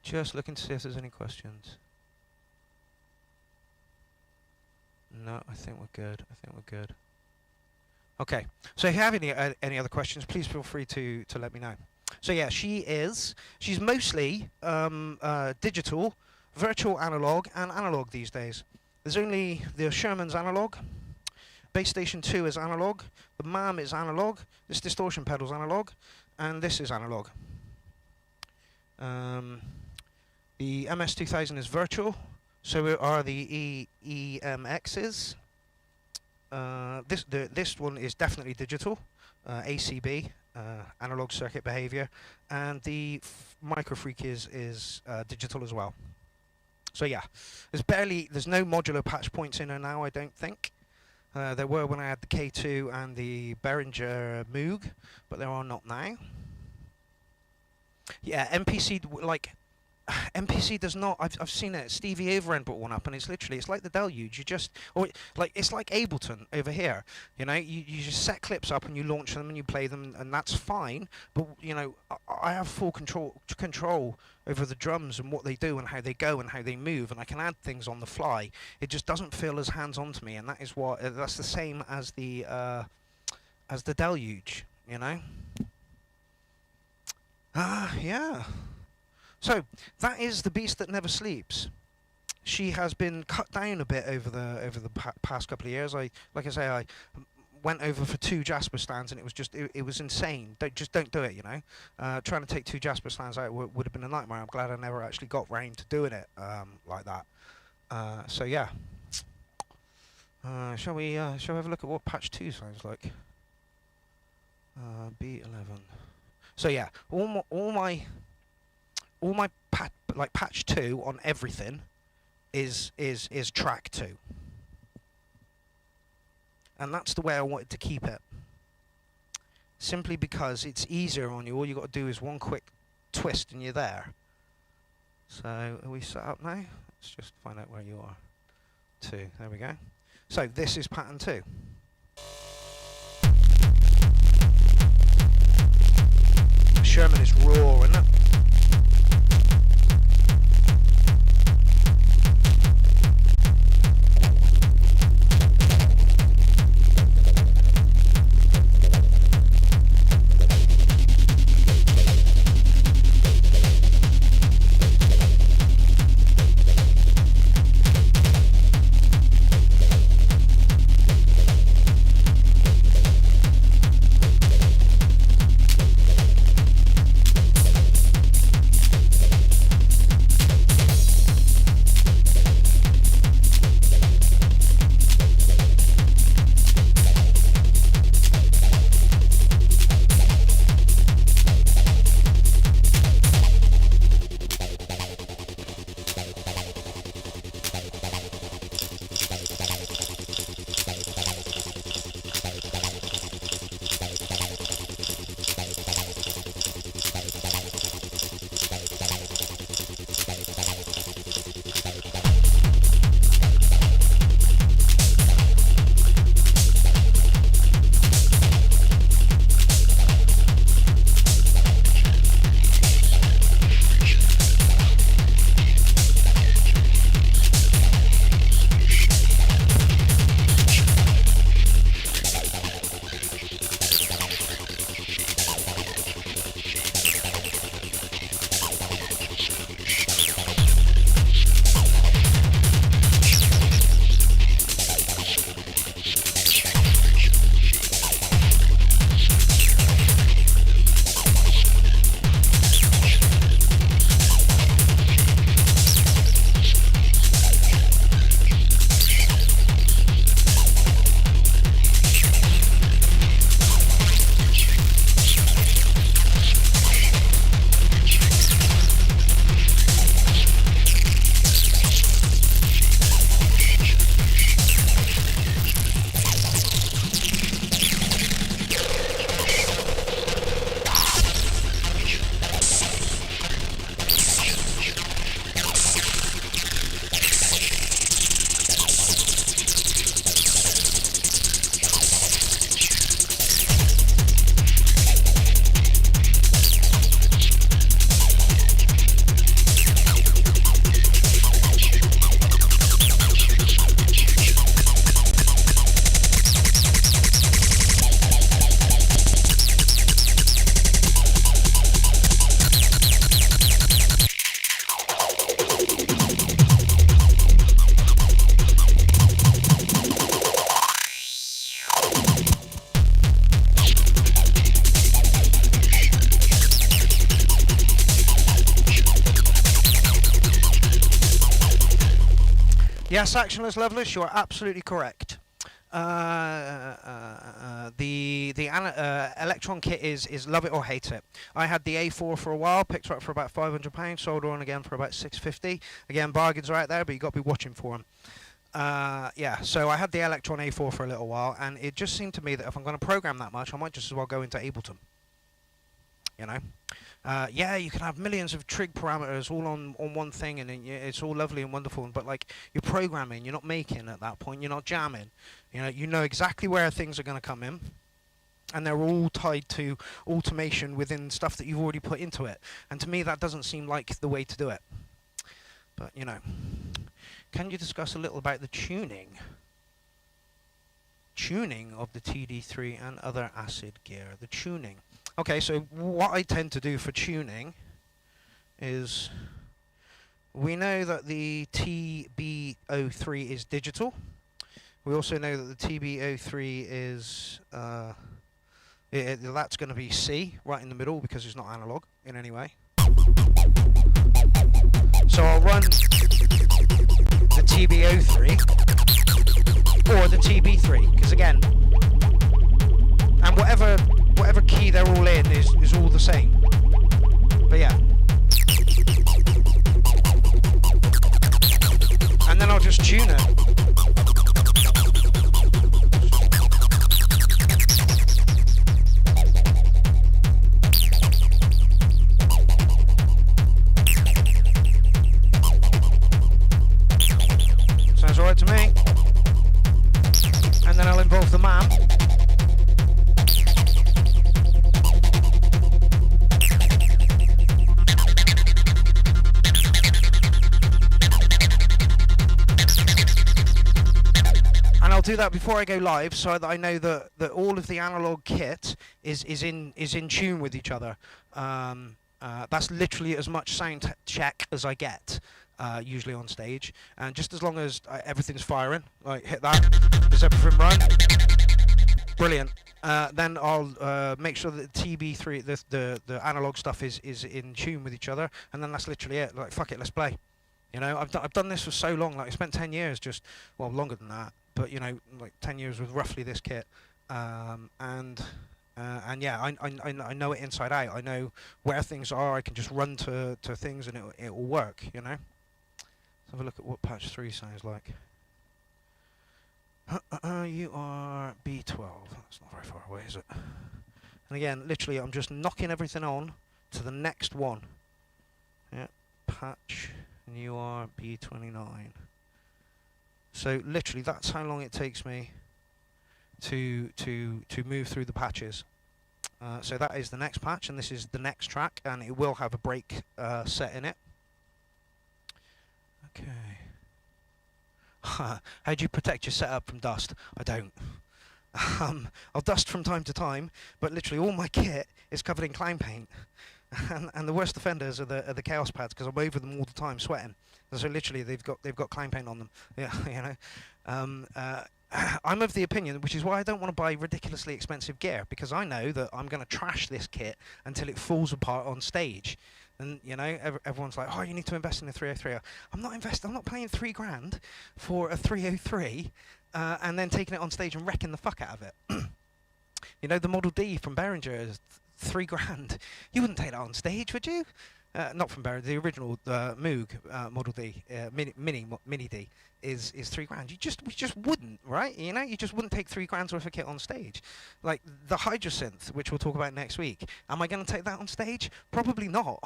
Just looking to see if there's any questions. No, I think we're good. Okay, so if you have any other questions, please feel free to let me know. So yeah, she's mostly digital, virtual analog, and analog these days. There's only the Sherman's analog, Base Station 2 is analog, the MAM is analog, this Distortion Pedal's analog, and this is analog. The MS2000 is virtual, so are the EMXs. This one is definitely digital, ACB, analog circuit behavior, and the Microfreak is digital as well. So yeah, there's no modular patch points in her now, I don't think. There were when I had the K2 and the Behringer Moog, but there are not now. Yeah, MPC, like, MPC does not. I've seen it. Stevie Overend brought one up, and it's like the Deluge. It's like Ableton over here. You know, you just set clips up and you launch them and you play them, and that's fine. But you know, I have full control over the drums and what they do and how they go and how they move, and I can add things on the fly. It just doesn't feel as hands-on to me, and that's the same as the Deluge. You know. Yeah. So that is the beast that never sleeps. She has been cut down a bit over the past couple of years. I went over for 2 Jasper stands, and it was insane. Don't do it, you know. Trying to take 2 Jasper stands out would have been a nightmare. I'm glad I never actually got round to doing it like that. So yeah. Shall we have a look at what patch 2 sounds like? B11. So yeah, all my patch 2 on everything is track 2. And that's the way I wanted to keep it. Simply because it's easier on you. All you got to do is one quick twist and you're there. So are we set up now? Let's just find out where you are. 2, there we go. So this is pattern 2. Sherman is raw, isn't it? Yes, Actionless Loveless, you are absolutely correct. The Electron kit is love it or hate it. I had the A4 for a while, picked her up for about £500, sold her on again for about £650. Again, bargains are out there, but you've got to be watching for them. Yeah, so I had the Electron A4 for a little while, and it just seemed to me that if I'm going to program that much, I might just as well go into Ableton. You know? Yeah, you can have millions of trig parameters all on one thing, and it's all lovely and wonderful, but like, you're programming, you're not making at that point, you're not jamming. You know exactly where things are going to come in, and they're all tied to automation within stuff that you've already put into it. And to me, that doesn't seem like the way to do it. But, you know, can you discuss a little about the tuning of the TD3 and other acid gear? The tuning. Okay, so what I tend to do for tuning is, we know that the TB03 is digital. We also know that the TB03 is, that's going to be C, right in the middle, because it's not analog in any way. So I'll run the TB03 or the TB3, because again, and whatever key they're all in is all the same. But yeah. And then I'll just tune it. do that before I go live, so that I know that all of the analog kit is in tune with each other. That's literally as much sound check as I get usually on stage, and just as long as everything's firing, like hit that, does everything run? Brilliant. Then I'll make sure that the TB3, the analog stuff is in tune with each other, and then that's literally it. Like, fuck it, let's play. You know, I've done this for so long. Like, I spent 10 years just, well, longer than that, but you know, like 10 years with roughly this kit, and yeah, I know it inside out. I know where things are. I can just run to things and it will work. You know. Let's have a look at what patch 3 sounds like. You are B12. That's not very far away, is it? And again, literally, I'm just knocking everything on to the next one. Yeah, patch, and you are B29. So literally, that's how long it takes me to move through the patches. So that is the next patch, and this is the next track, and it will have a break set in it. Okay. How do you protect your setup from dust? I don't. I'll dust from time to time, but literally all my kit is covered in clown paint, and the worst offenders are the chaos pads, because I'm over them all the time, sweating. And so literally they've got clown paint on them. Yeah, you know. I'm of the opinion, which is why I don't want to buy ridiculously expensive gear, because I know that I'm going to trash this kit until it falls apart on stage. And you know, everyone's like, "Oh, you need to invest in a 303." I'm not investing. I'm not paying $3,000 for a 303, and then taking it on stage and wrecking the fuck out of it. You know, the Model D from Behringer is $3,000. You wouldn't take that on stage, would you? Not from Behringer. The original Moog Model D, Mini D, is $3,000. We just wouldn't, right? You know, you just wouldn't take $3,000 worth of kit on stage. Like the Hydra Synth, which we'll talk about next week. Am I going to take that on stage? Probably not.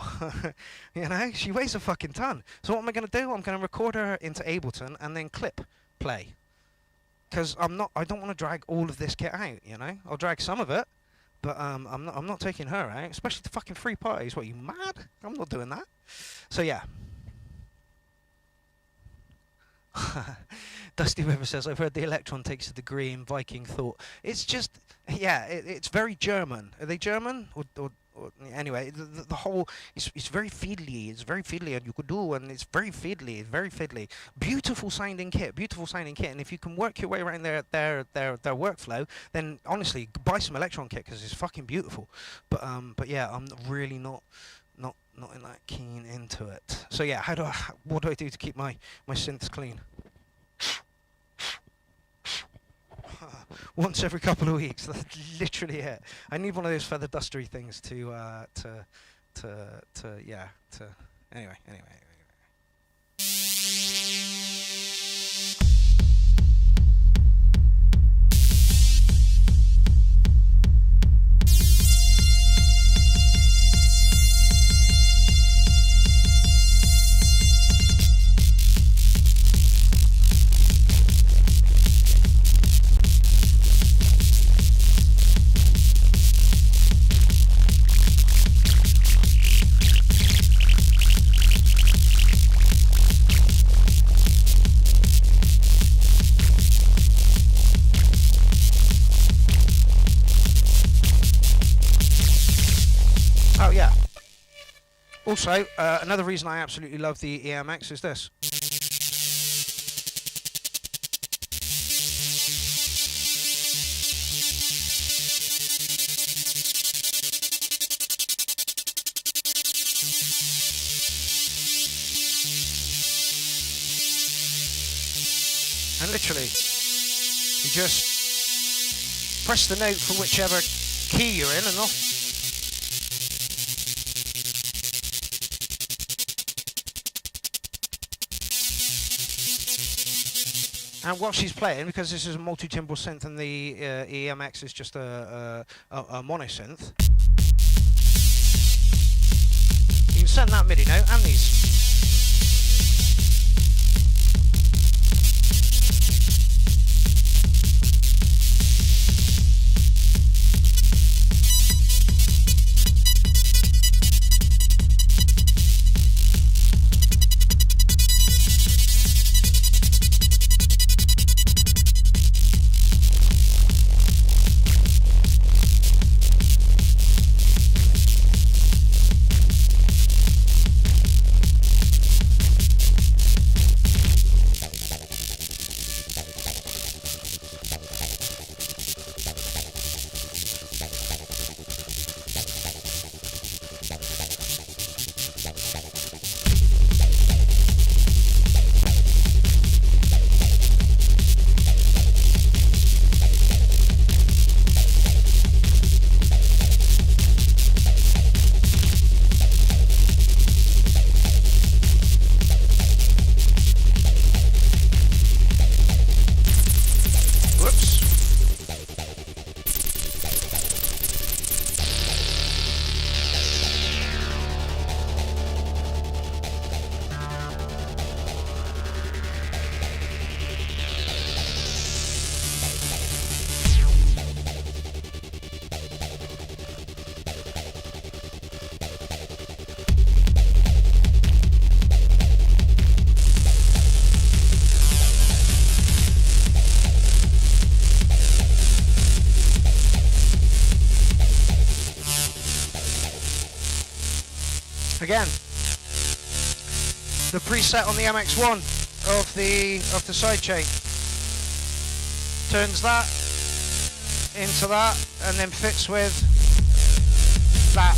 You know, she weighs a fucking ton. So what am I going to do? I'm going to record her into Ableton and then clip play. Because I don't want to drag all of this kit out. You know, I'll drag some of it. But I'm not taking her out, especially the fucking free parties. What, are you mad? I'm not doing that. So yeah. Dusty River says, I've heard the Electron takes a degree in Viking thought. It's just, yeah, it's very German. Are they German? Or anyway, the whole, it's very fiddly. It's very fiddly, and you could do, and it's very fiddly. Beautiful sounding kit. And if you can work your way around their workflow, then honestly, buy some Electron kit, because it's fucking beautiful. But yeah, I'm really not in that keen into it. So yeah, what do I do to keep my synths clean? Once every couple of weeks. That's literally it. I need one of those feather dustery things to anyway. Also, another reason I absolutely love the EMX is this. And literally, you just press the note for whichever key you're in and off. And while she's playing, because this is a multi-timbral synth and the EMX is just a mono synth, you can send that MIDI note and these. again. The preset on the MX1 of the sidechain turns that into that and then fits with that.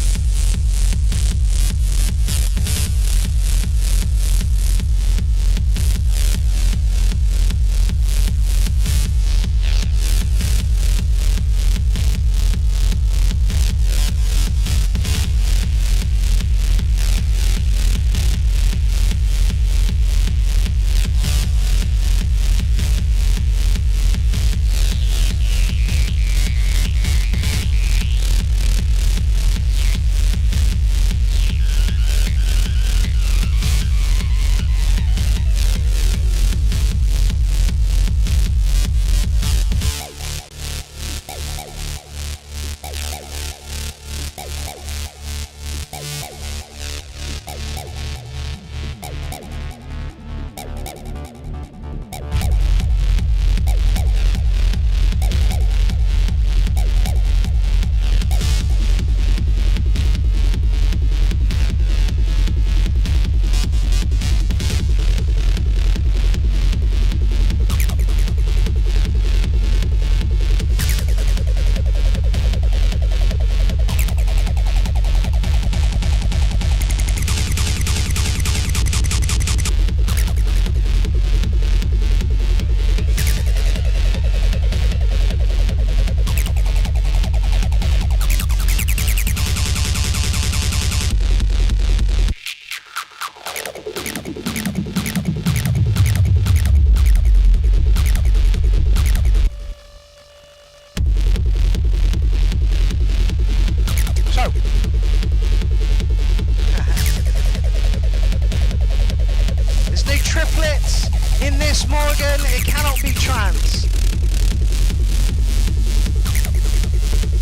It cannot be trance.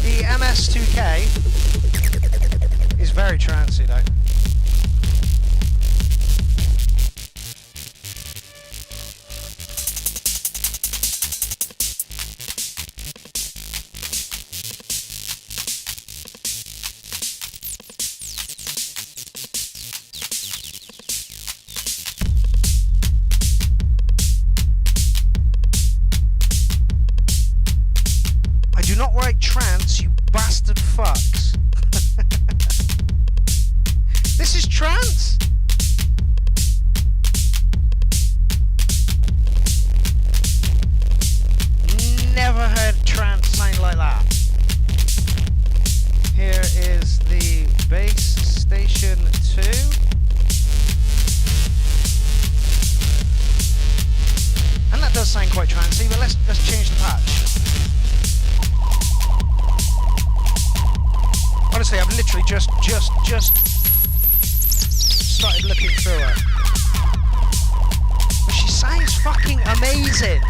The MS2K is very trancey though. Not write trance, you bastard fucks. This is trance? Never heard trance sound like that. Here is the base station 2. And that does sound quite trancey, but let's change the patch. Honestly, I've literally just started looking through her. But she sounds fucking amazing.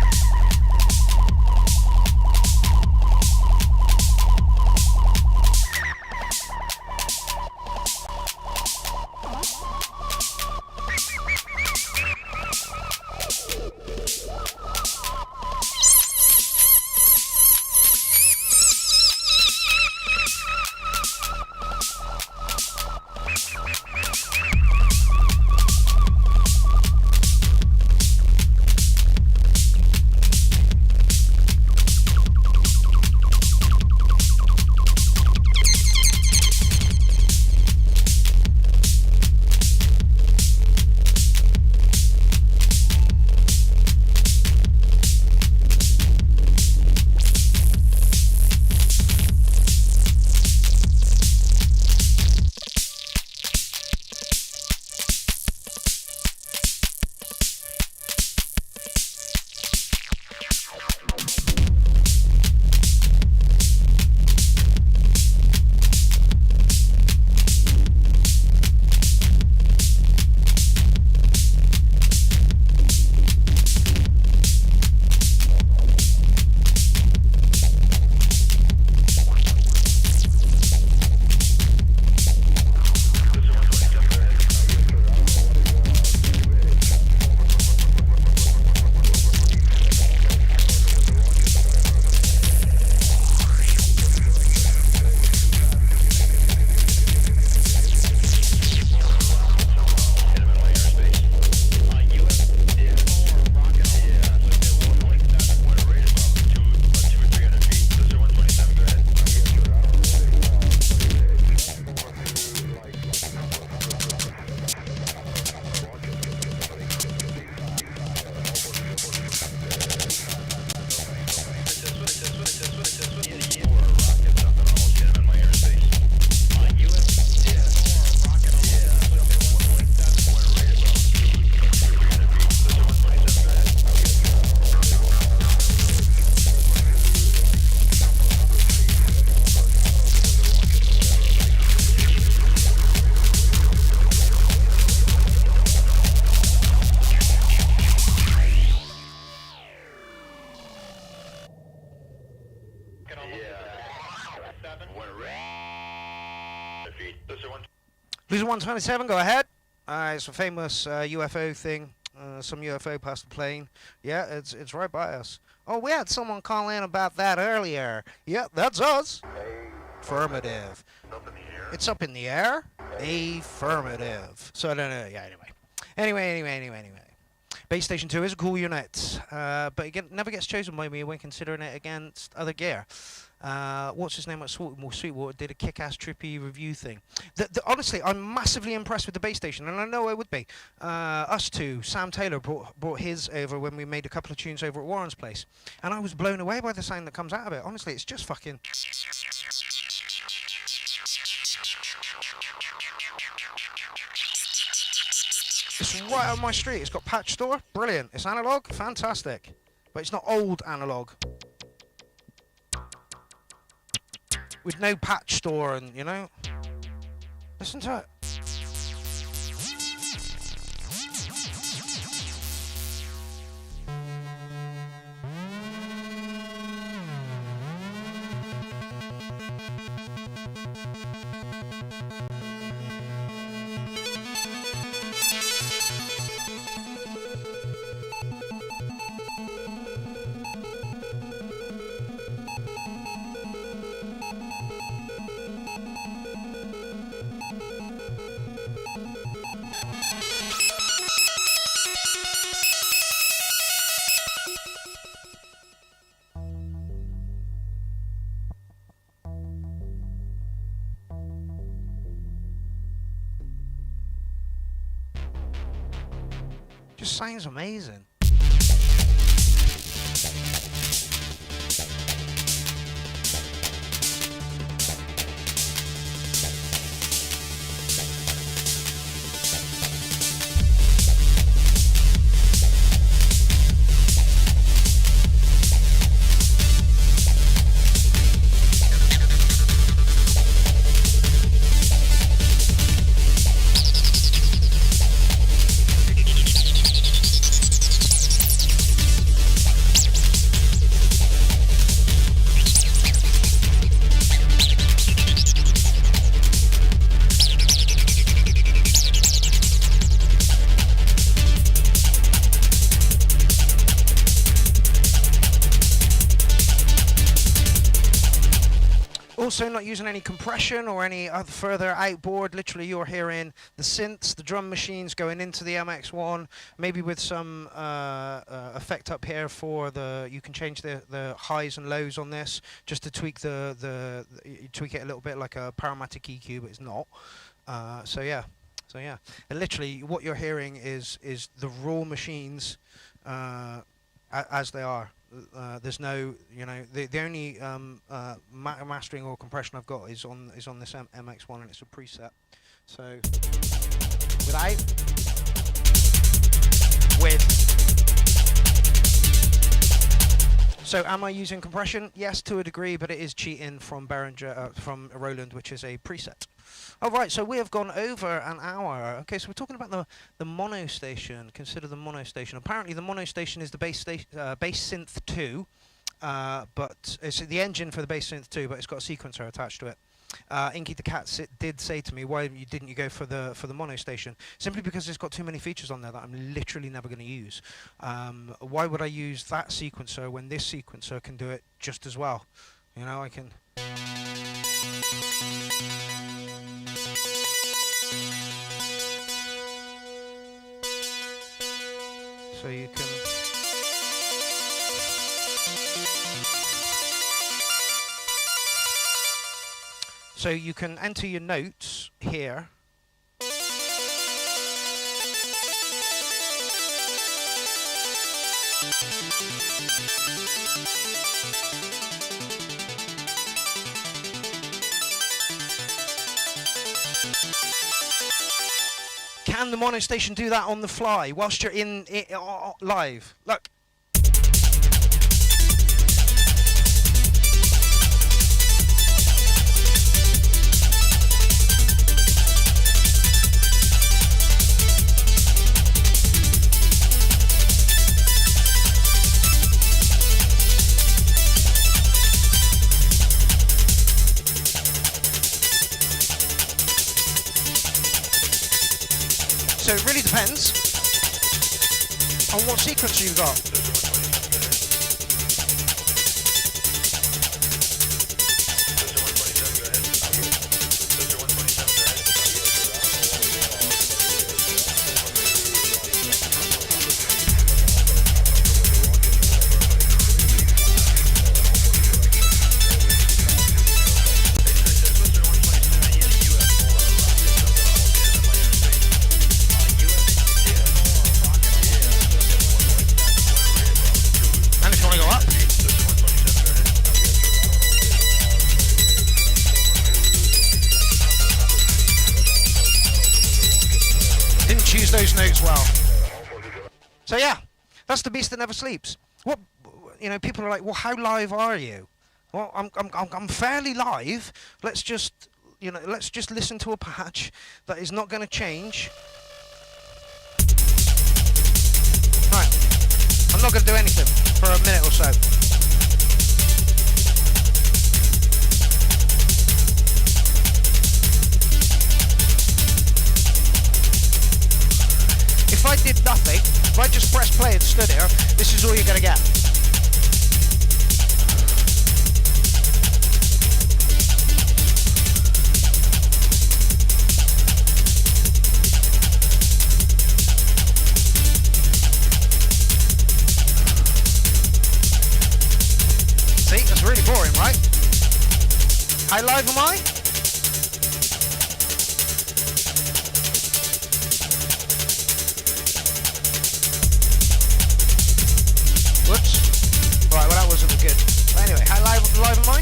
Loser 127, go ahead. It's a famous UFO thing. Some UFO past the plane. Yeah, it's right by us. Oh, we had someone call in about that earlier. Yep, that's us. Affirmative. It's up in the air? Affirmative. So I don't know. Yeah, anyway. Base Station 2 is a cool unit, but it never gets chosen by me when considering it against other gear. What's his name at Sweetwater did a kick-ass trippy review thing. Honestly, I'm massively impressed with the base station, and I know I would be. Us two, Sam Taylor brought his over when we made a couple of tunes over at Warren's place, and I was blown away by the sound that comes out of it. Honestly, it's just fucking... It's right on my street. It's got patch store. Brilliant. It's analog. Fantastic. But it's not old analog. With no patch store and, you know. Listen to it. Just sounds amazing. Also not using any compression or any other further outboard. Literally you're hearing the synths, the drum machines going into the MX-1, maybe with some effect up here for the, you can change the highs and lows on this just to tweak you tweak it a little bit like a Paramatic EQ, but it's not. So yeah, and literally what you're hearing is the raw machines as they are. There's no, you know, the only mastering or compression I've got is on this MX-1, and it's a preset. So without, with. So am I using compression? Yes, to a degree, but it is cheating from Behringer, from Roland, which is a preset. All right, so we have gone over an hour. Okay, so we're talking about the mono station. Consider the mono station. Apparently, the mono station is the bass synth 2, but it's the engine for the bass synth 2, but it's got a sequencer attached to it. Inky the Cat did say to me, why didn't you go for the mono station? Simply because it's got too many features on there that I'm literally never going to use. Why would I use that sequencer when this sequencer can do it just as well? You know, I can... So you can... So you can enter your notes here. Can the mono station do that on the fly whilst you're in it live? Look. Depends on what sequence you've got. Those notes well. So yeah, that's the beast that never sleeps. What, you know, people are like, well, how live are you? Well, I'm fairly live. Let's just, you know, let's just listen to a patch that is not going to change. Right, I'm not going to do anything for a minute or so. If I did nothing, if I just press play and stood here, this is all you're going to get. See, that's really boring, right? How live am I? Whoops. Right, well that wasn't good. But anyway, how live am I?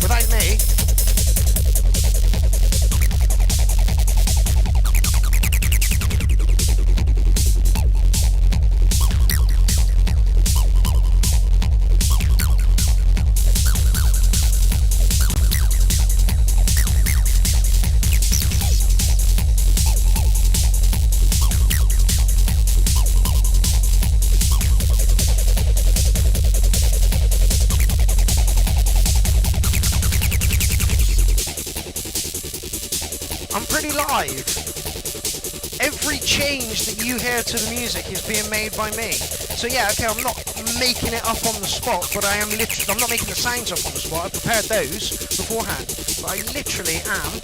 Without me. I'm pretty live. Every change that you hear to the music is being made by me. So yeah, okay, I'm not making it up on the spot, but I am literally, I'm not making the sounds up on the spot. I prepared those beforehand, but I literally am.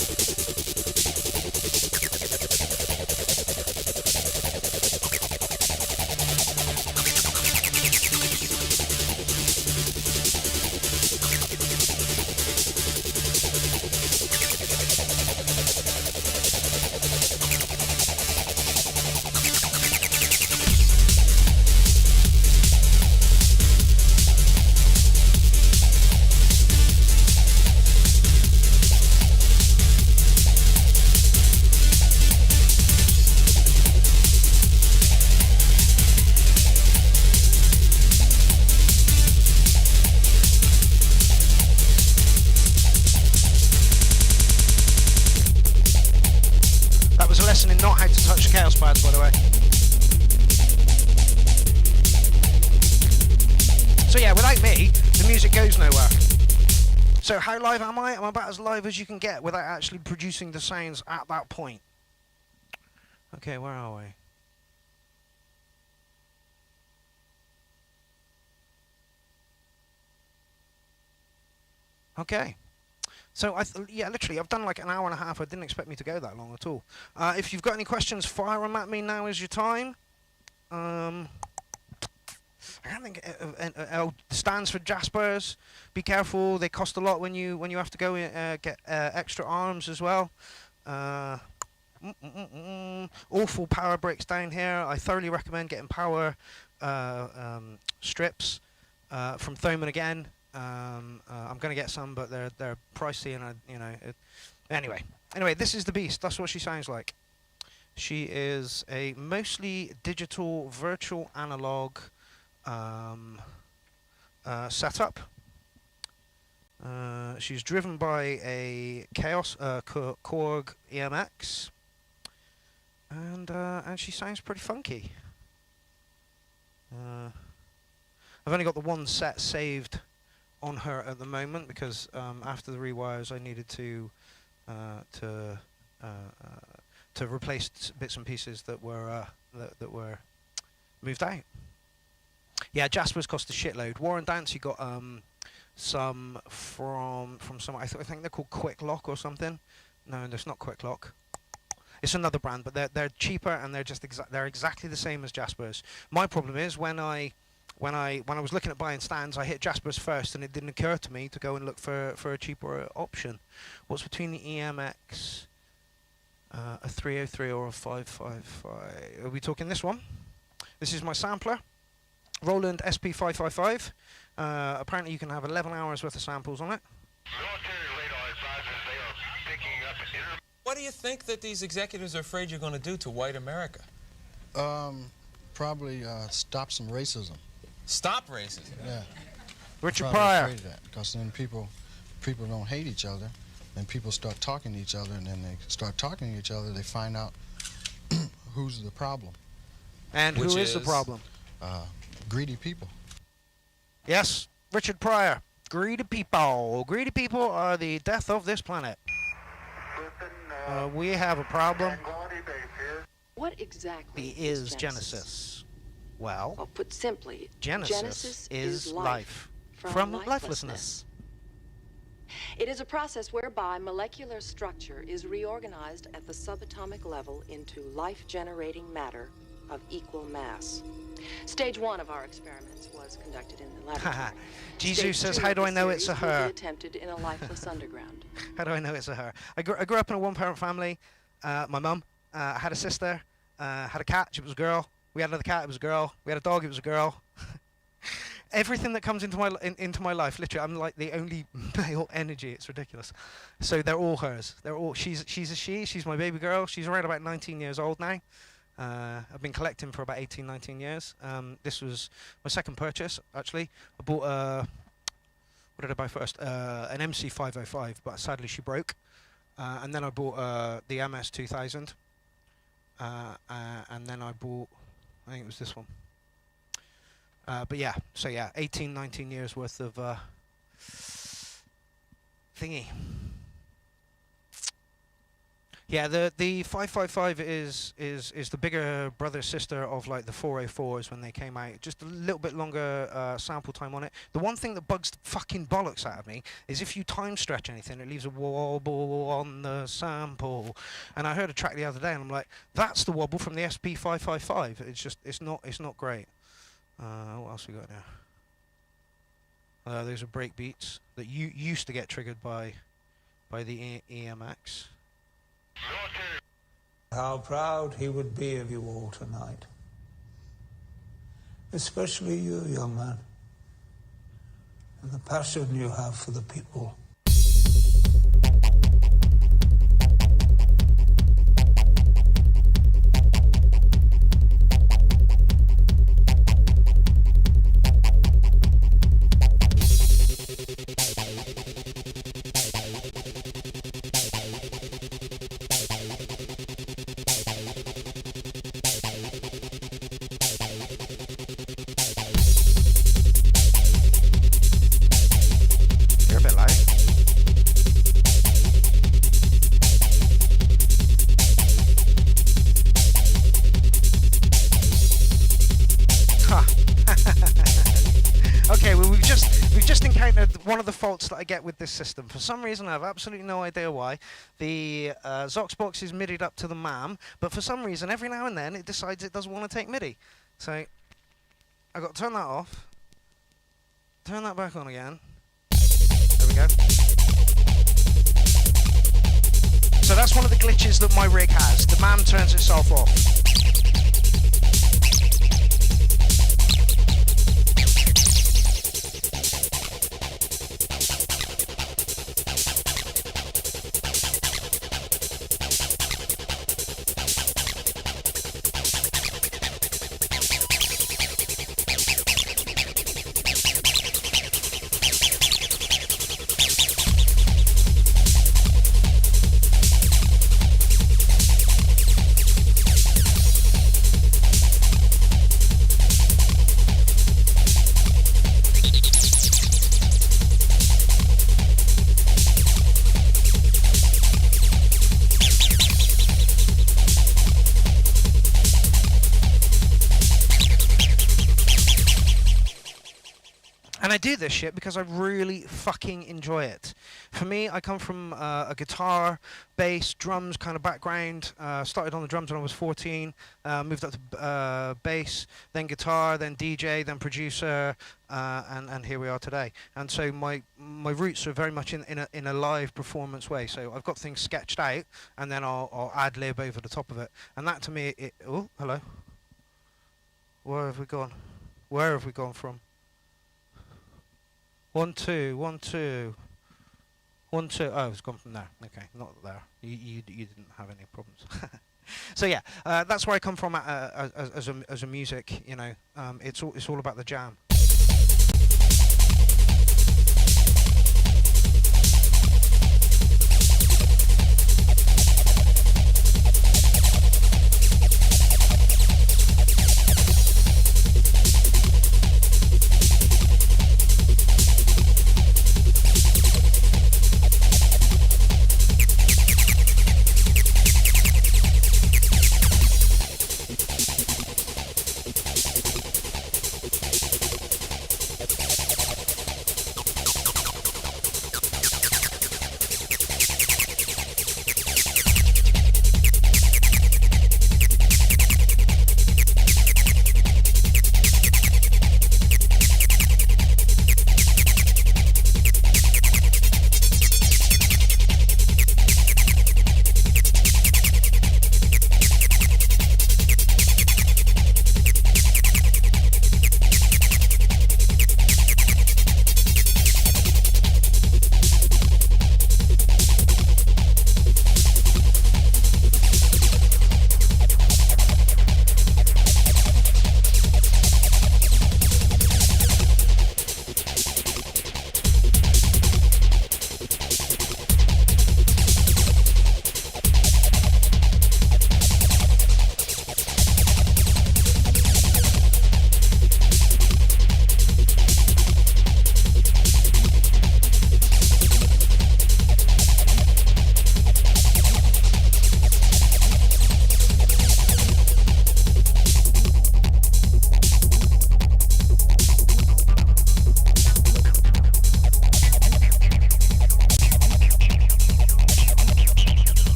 In not how to touch the chaos pads, by the way. So yeah, without me, the music goes nowhere. So how live am I? I'm about as live as you can get without actually producing the sounds at that point. Okay, where are we? Okay. So, yeah, literally, I've done like an hour and a half. I didn't expect me to go that long at all. If you've got any questions, fire them at me. Now is your time. I can't think. L stands for Jaspers. Be careful. They cost a lot when you have to go get extra arms as well. Awful power breaks down here. I thoroughly recommend getting power strips from Thoman again. I'm gonna get some, but they're pricey, and anyway, this is the beast. That's what she sounds like. She is a mostly digital, virtual analog setup. She's driven by a Chaos Korg EMX, and she sounds pretty funky. I've only got the one set saved on her at the moment because after the rewires I needed to to replace bits and pieces that were that were moved out. Yeah, Jaspers cost a shitload. Warren Dancy got some from some. I think they're called Quick Lock or something. No, it's not Quick Lock. It's another brand, but they're cheaper and they're just they're exactly the same as Jaspers. My problem is when I was looking at buying stands, I hit Jaspers first, and it didn't occur to me to go and look for a cheaper option. What's between the EMX, a 303 or a 555? Are we talking this one? This is my sampler, Roland SP555. Apparently you can have 11 hours worth of samples on it. Military radar advises they are picking up inter. What do you think that these executives are afraid you're going to do to white America? Probably stop some racism. Stop racism? Yeah. Richard Probably Pryor. afraid of that, because then people don't hate each other, then people start talking to each other, and then they start talking to each other, they find out who's the problem. And Which who is the is? problem? Greedy people. Yes, Richard Pryor. Greedy people. Greedy people are the death of this planet. We have a problem. Tranquility Base here. What exactly Is Genesis? Well, Well, put simply, Genesis is life from lifelessness. It is a process whereby molecular structure is reorganized at the subatomic level into life-generating matter of equal mass. Stage 1 of our experiments was conducted in the laboratory. Jesus Stage says, 2 how of do the I know it's a series will be her? attempted in a lifeless underground. How do I know it's a her? I grew up in a one-parent family. My mum had a sister, had a cat, she was a girl. We had another cat, it was a girl. We had a dog, it was a girl. Everything that comes into my life, literally, I'm like the only male energy. It's ridiculous. So they're all hers. She's a she. She's my baby girl. She's around about 19 years old now. I've been collecting for about 18, 19 years. This was my second purchase, actually. I bought what did I buy first? An MC505, but sadly she broke. And then I bought the MS2000. And then I bought, I think it was this one. But yeah, so yeah, 18, 19 years worth of thingy. Yeah, the 555 is the bigger brother sister of like the 404s when they came out. Just a little bit longer sample time on it. The one thing that bugs the fucking bollocks out of me is if you time stretch anything, it leaves a wobble on the sample. And I heard a track the other day, and I'm like, that's the wobble from the SP555. It's not great. What else we got now? Those are break beats that you used to get triggered by the EMX. How proud he would be of you all tonight. Especially you, young man. And the passion you have for the people. You're a bit loud. Okay, well we've just encountered one of the faults that I get with this system. For some reason, I have absolutely no idea why. The Zox box is midied up to the MAM, but for some reason, every now and then, it decides it doesn't want to take MIDI. So I've got to turn that off, turn that back on again. There we go. So that's one of the glitches that my rig has. The MAM turns itself off. And I do this shit because I really fucking enjoy it. For me, I come from a guitar, bass, drums kind of background. Started on the drums when I was 14, moved up to bass, then guitar, then DJ, then producer, and here we are today. And so my roots are very much in a live performance way. So I've got things sketched out, and then I'll ad-lib over the top of it. And that to me, oh, hello. Where have we gone? Where have we gone from? 1 2 1 2 1 2. Oh, it's gone from there. Okay, not there. You didn't have any problems. So yeah, that's where I come from as a music. You know, it's all about the jam.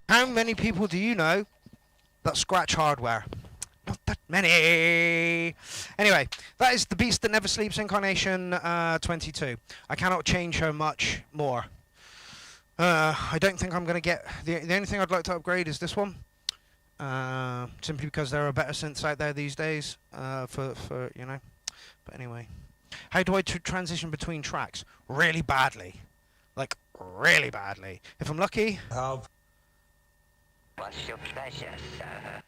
How many people do you know that scratch hardware? Not that many. Anyway, that is the Beast That Never Sleeps Incarnation 22. I cannot change her much more. I don't think I'm going to get... The only thing I'd like to upgrade is this one. Simply because there are better synths out there these days. For you know. But anyway. How do I transition between tracks? Really badly. Like, really badly. If I'm lucky... What's your pleasure, sir?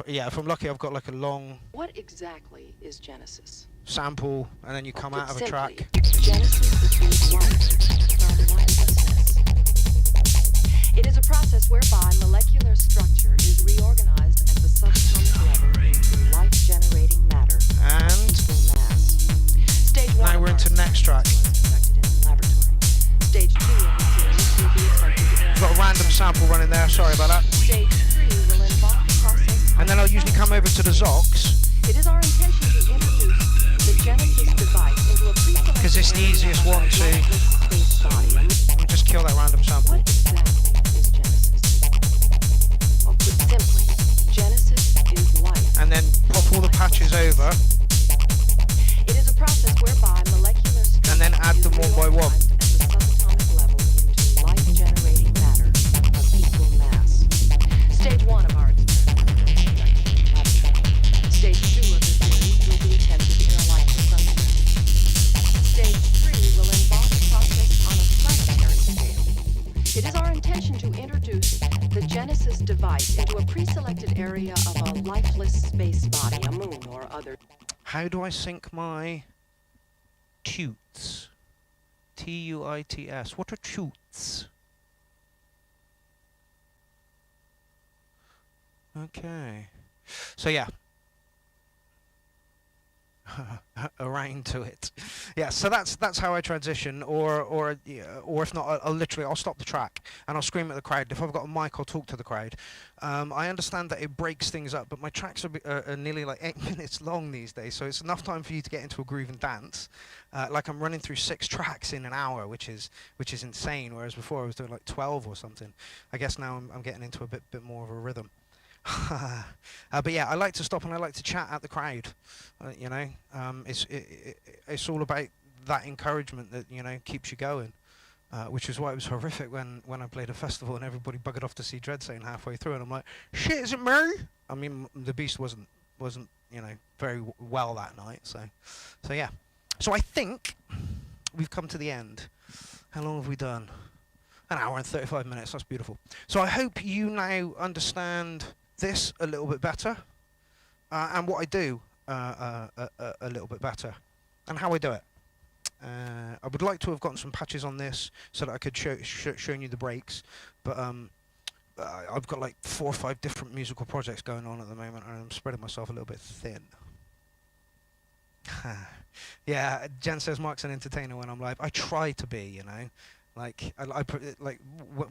Yeah, if I'm lucky, I've got like a long... What exactly is Genesis? Sample, and then you come out of a Simply, track. Genesis is life from lifelessness. It is a process whereby molecular structure is reorganized at the subatomic level into life-generating matter And equal mass. Stage one now we're into the next track. conducted in the laboratory. Stage 2 of the series will be attempted in Got a random sample running there, sorry about that. Stage 3 will involve the process. And then I'll usually come over to the Zox, It is our intention to introduce the Genesis device into a pre-selected 'cause it's the easiest one to- space body. I'll just kill that random sample. What exactly is Genesis? Well, put simply, Genesis is life. And then pop all the patches over, It is a process whereby molecular structure and then add is the space body, a moon or other. How do I sync my toots? Tuits. What are toots? Okay. So yeah. Around to it. Yeah, so that's how I transition, or if not, I'll stop the track and I'll scream at the crowd. If I've got a mic, I'll talk to the crowd. I understand that it breaks things up, but my tracks are nearly like 8 minutes long these days, so it's enough time for you to get into a groove and dance. Like I'm running through 6 tracks in an hour, which is insane. Whereas before I was doing like 12 or something. I guess now I'm getting into a bit more of a rhythm. But yeah, I like to stop and I like to chat at the crowd. You know, it's all about that encouragement that, you know, keeps you going. Which is why it was horrific when I played a festival and everybody buggered off to see Dreadzone halfway through, and I'm like, shit, is it me? I mean, the Beast wasn't you know, very well that night. So yeah. So I think we've come to the end. How long have we done? An hour and 35 minutes. That's beautiful. So I hope you now understand this a little bit better, and what I do a little bit better, and how I do it. I would like to have gotten some patches on this so that I could shown you the breaks, but I've got like 4 or 5 different musical projects going on at the moment, and I'm spreading myself a little bit thin. Yeah, Jen says Mark's an entertainer when I'm live. I try to be, you know. Like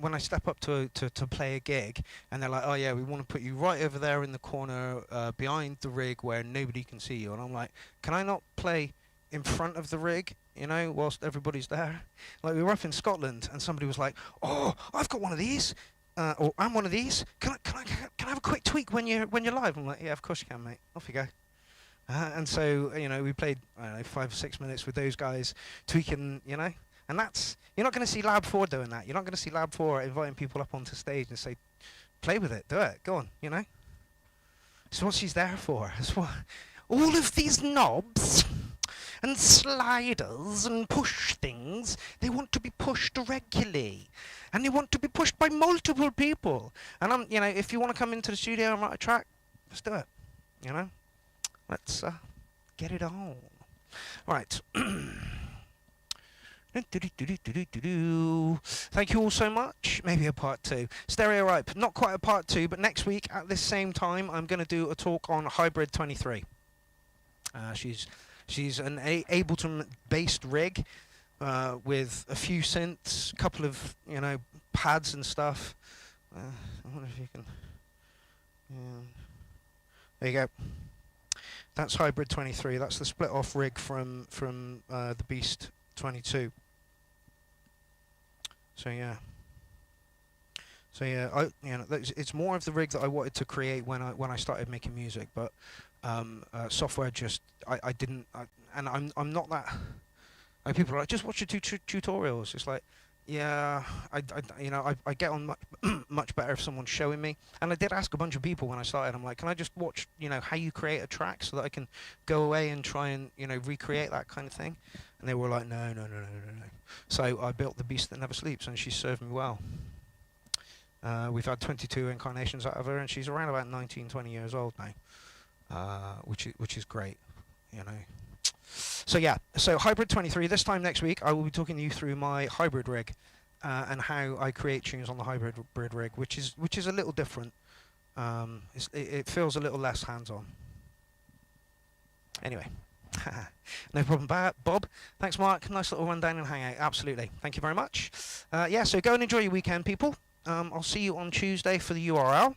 when I step up to play a gig, and they're like, oh yeah, we want to put you right over there in the corner behind the rig where nobody can see you, and I'm like, can I not play in front of the rig, you know, whilst everybody's there? Like, we were up in Scotland and somebody was like, oh, I've got one of these, or I'm one of these, can I have a quick tweak when you're live? I'm like, yeah, of course you can, mate, off you go. And so, you know, we played, I don't know, 5 or 6 minutes with those guys tweaking, you know. And that's, you're not going to see Lab 4 doing that. You're not going to see Lab 4 inviting people up onto stage and say, play with it, do it, go on, you know. It's what she's there for. It's what all of these knobs and sliders and push things, they want to be pushed regularly. And they want to be pushed by multiple people. And I'm, you know, if you want to come into the studio and write a track, let's do it, you know. Let's get it on. Right. Thank you all so much. Maybe a part 2. Stereo Ripe, not quite a part 2, but next week at this same time I'm going to do a talk on Hybrid 23. She's an Ableton-based rig with a few synths, a couple of, you know, pads and stuff. I wonder if you can. Yeah. There you go. That's Hybrid 23. That's the split-off rig from the Beast 22. So yeah, it's more of the rig that I wanted to create when I started making music, but software just I didn't, and I'm not that. Like, people are like, just watch your tutorials. It's like, yeah, I get on much better if someone's showing me. And I did ask a bunch of people when I started. I'm like, can I just watch, you know, how you create a track so that I can go away and try and, you know, recreate that kind of thing? And they were like, no. So I built the Beast That Never Sleeps, and she served me well. We've had 22 incarnations out of her, and she's around about 19, 20 years old now, which is great, you know. So yeah, so Hybrid 23, this time next week I will be talking you through my hybrid rig and how I create tunes on the hybrid rig, which is a little different. It feels a little less hands-on. Anyway, no problem, Bob. Thanks, Mark. Nice little rundown and hangout. Absolutely. Thank you very much. Yeah, so go and enjoy your weekend, people. I'll see you on Tuesday for the URL,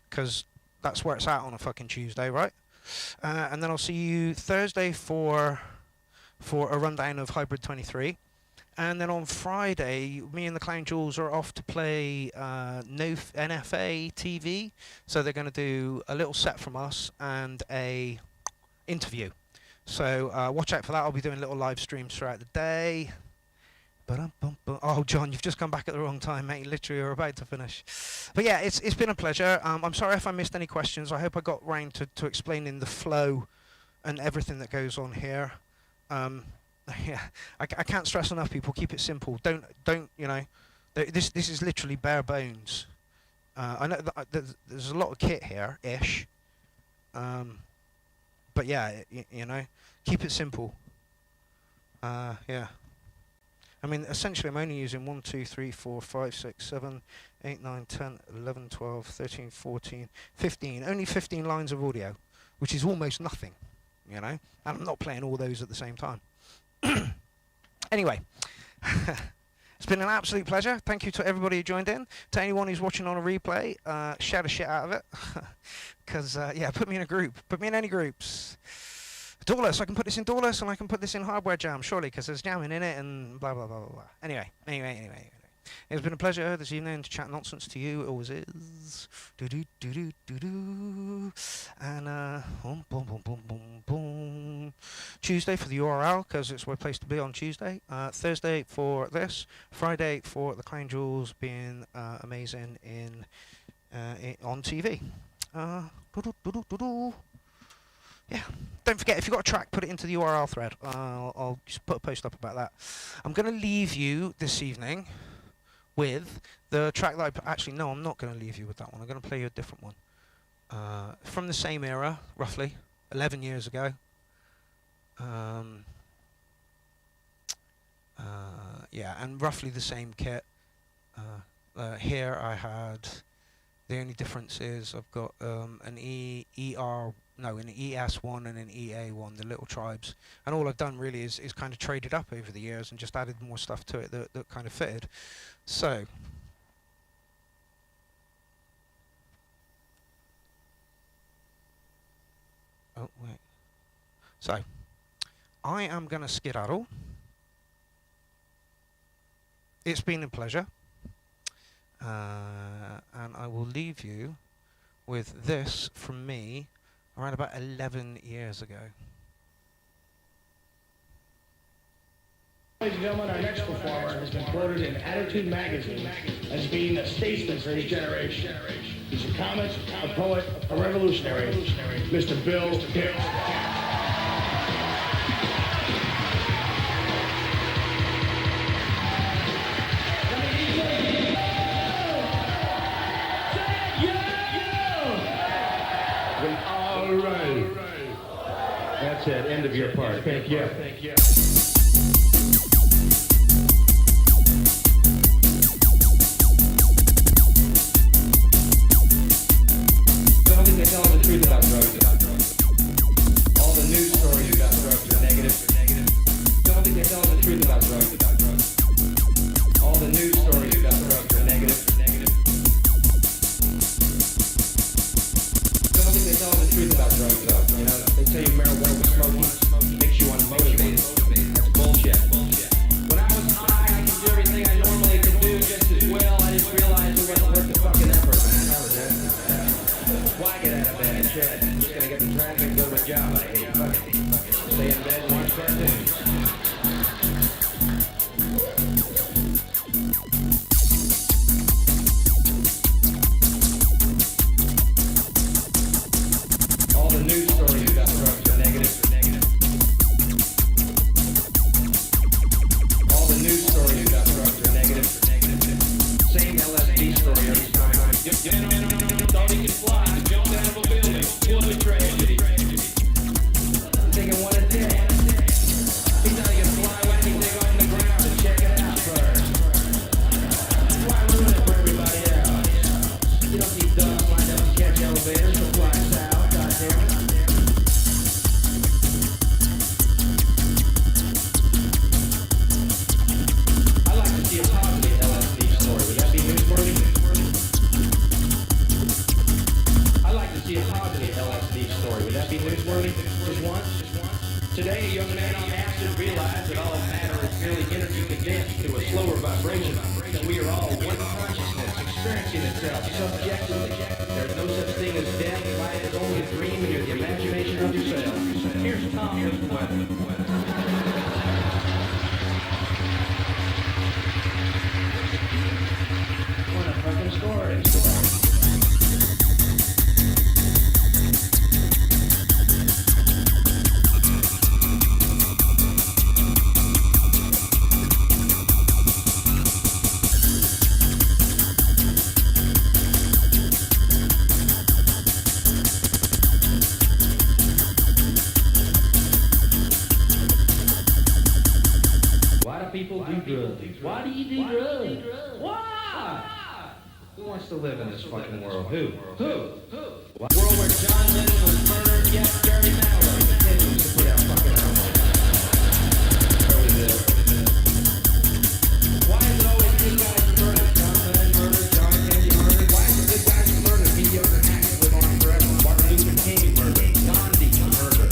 because that's where it's at on a fucking Tuesday, right? And then I'll see you Thursday for a rundown of Hybrid 23. And then on Friday, me and the Clown Jewels are off to play NFA TV. So they're going to do a little set from us and a interview. So watch out for that. I'll be doing little live streams throughout the day. Oh, John, you've just come back at the wrong time, mate. Literally, you're about to finish. But yeah, it's been a pleasure. I'm sorry if I missed any questions. I hope I got round to explaining the flow and everything that goes on here. Yeah, I can't stress enough, people. Keep it simple. Don't you know? This is literally bare bones. I know that there's a lot of kit here, ish, But yeah, you know, keep it simple. Yeah. I mean, essentially, I'm only using 1, 2, 3, 4, 5, 6, 7, 8, 9, 10, 11, 12, 13, 14, 15. Only 15 lines of audio, which is almost nothing, you know? And I'm not playing all those at the same time. Anyway, it's been an absolute pleasure. Thank you to everybody who joined in. To anyone who's watching on a replay, share the shit out of it. Because, yeah, put me in a group. Put me in any groups. Doorless, I can put this in Doorless and I can put this in Hardware Jam, surely, because there's jamming in it and blah, blah, blah, blah, blah. Anyway. It's been a pleasure this evening to chat nonsense to you. It always is. And, boom, boom, boom, boom, boom, boom. Tuesday for the URL, because it's my place to be on Tuesday. Thursday for this. Friday for the Clown Jewels being amazing on TV. Yeah, don't forget, if you've got a track, put it into the URL thread. I'll just put a post up about that. I'm going to leave you this evening with the track that actually, no, I'm not going to leave you with that one. I'm going to play you a different one. From the same era, roughly, 11 years ago. Yeah, and roughly the same kit. Here I had, the only difference is I've got an an ES1 and an EA1, the little tribes. And all I've done really is kind of traded up over the years and just added more stuff to it that kind of fitted. So, oh wait. So, I am going to skedaddle. It's been a pleasure. And I will leave you with this from me around about 11 years ago. Ladies and gentlemen, our next performer has been quoted in Attitude magazine as being a statesman for his generation. He's a comic, a poet, a revolutionary, Mr. Bill Pierrot. All right. That's it. End of your part. Thank you. Thank you. Don't think they tell the truth about drugs. All the news stories about drugs are negative. Don't think they tell the truth about drugs. All the news stories about drugs are negative. They tell the truth about drugs, though. You know, they tell you marijuana smoking makes you unmotivated. That's bullshit. When I was high, I could do everything I normally could do just as well. I just realized it wasn't worth the fucking effort, man. That was it. Why get out of bed and shit? I'm just gonna get the traffic and go to a job I hate. Fuck it. Stay in bed and watch cartoons. people do drugs. Why do you do drugs? Why? Who wants to live in this fucking world? Who? World where John Lennon was murdered, yet Barry Manilow continues to put out fucking albums. Where we live. Why is it always good guys murdered? John Lennon murdered, John Kennedy murdered. Why is it good guys murdered? Mediocre hacks live on forever. Martin Luther King murdered. Gandhi murdered.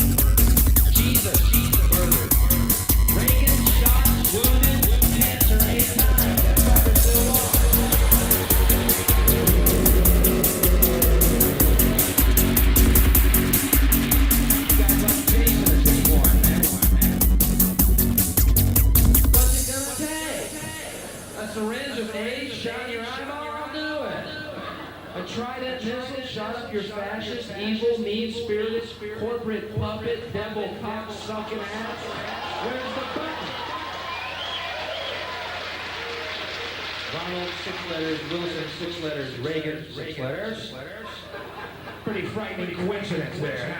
Jesus murdered. Reagan shot, wounded, cancer 8 times. That fucker's still on. Syringe of AIDS shot in your eyeball, I'll do it. A trident missile shot up your fascist, evil, mean-spirited, corporate puppet, devil cock-sucking ass. Where's the button? Ronald, 6 letters. Wilson, 6 letters. Reagan, 6 letters. Pretty frightening coincidence there.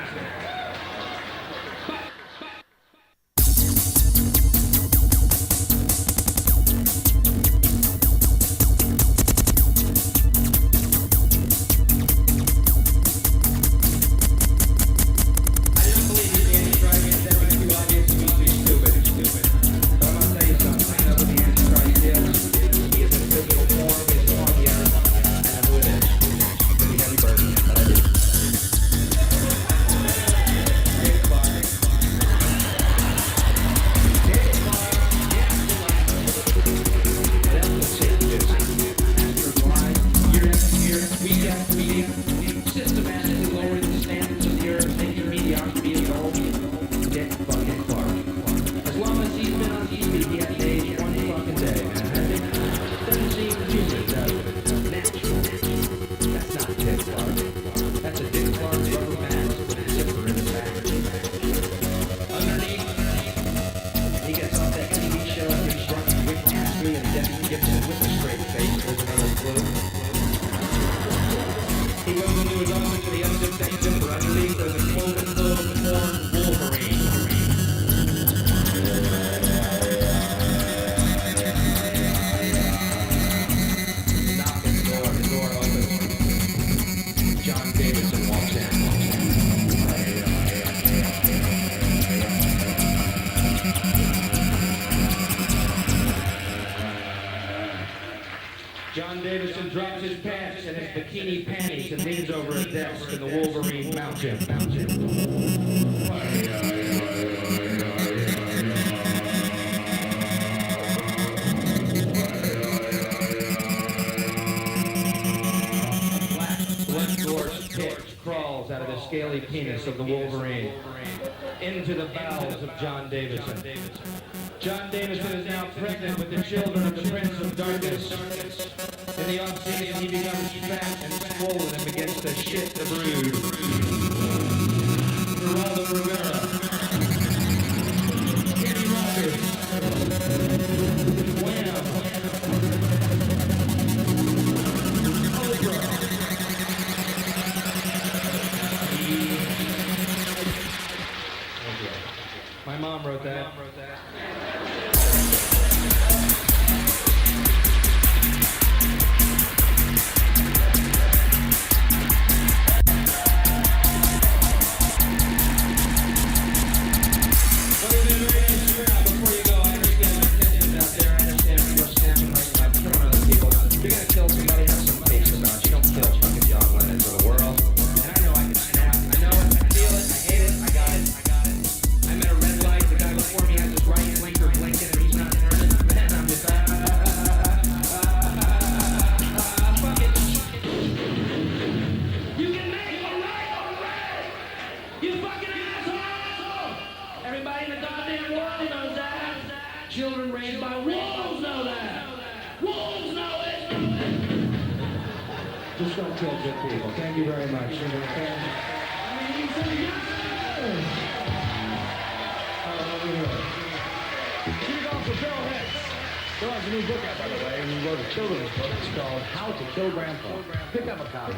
John Davison drops his pants and his bikini panties and leans over a desk and the Wolverine mounts him. Blood-gorged pitch crawls out of the scaly penis of the Wolverine into the bowels of John Davison. John Davison is now pregnant with the children of the Prince of Darkness. In the off-season, he becomes fat and swollen and begins to shit the brood. Geraldo Rivera. Kenny Rogers. Wham. Cobra. My mom wrote that. Children raised by wolves know that. Wolves know it. Just don't kill good people. Thank you very much. Here you go for Bill Hicks. Bill has a new book out, by the way. He wrote a children's book. It's called How to Kill Grandpa. Pick up a copy.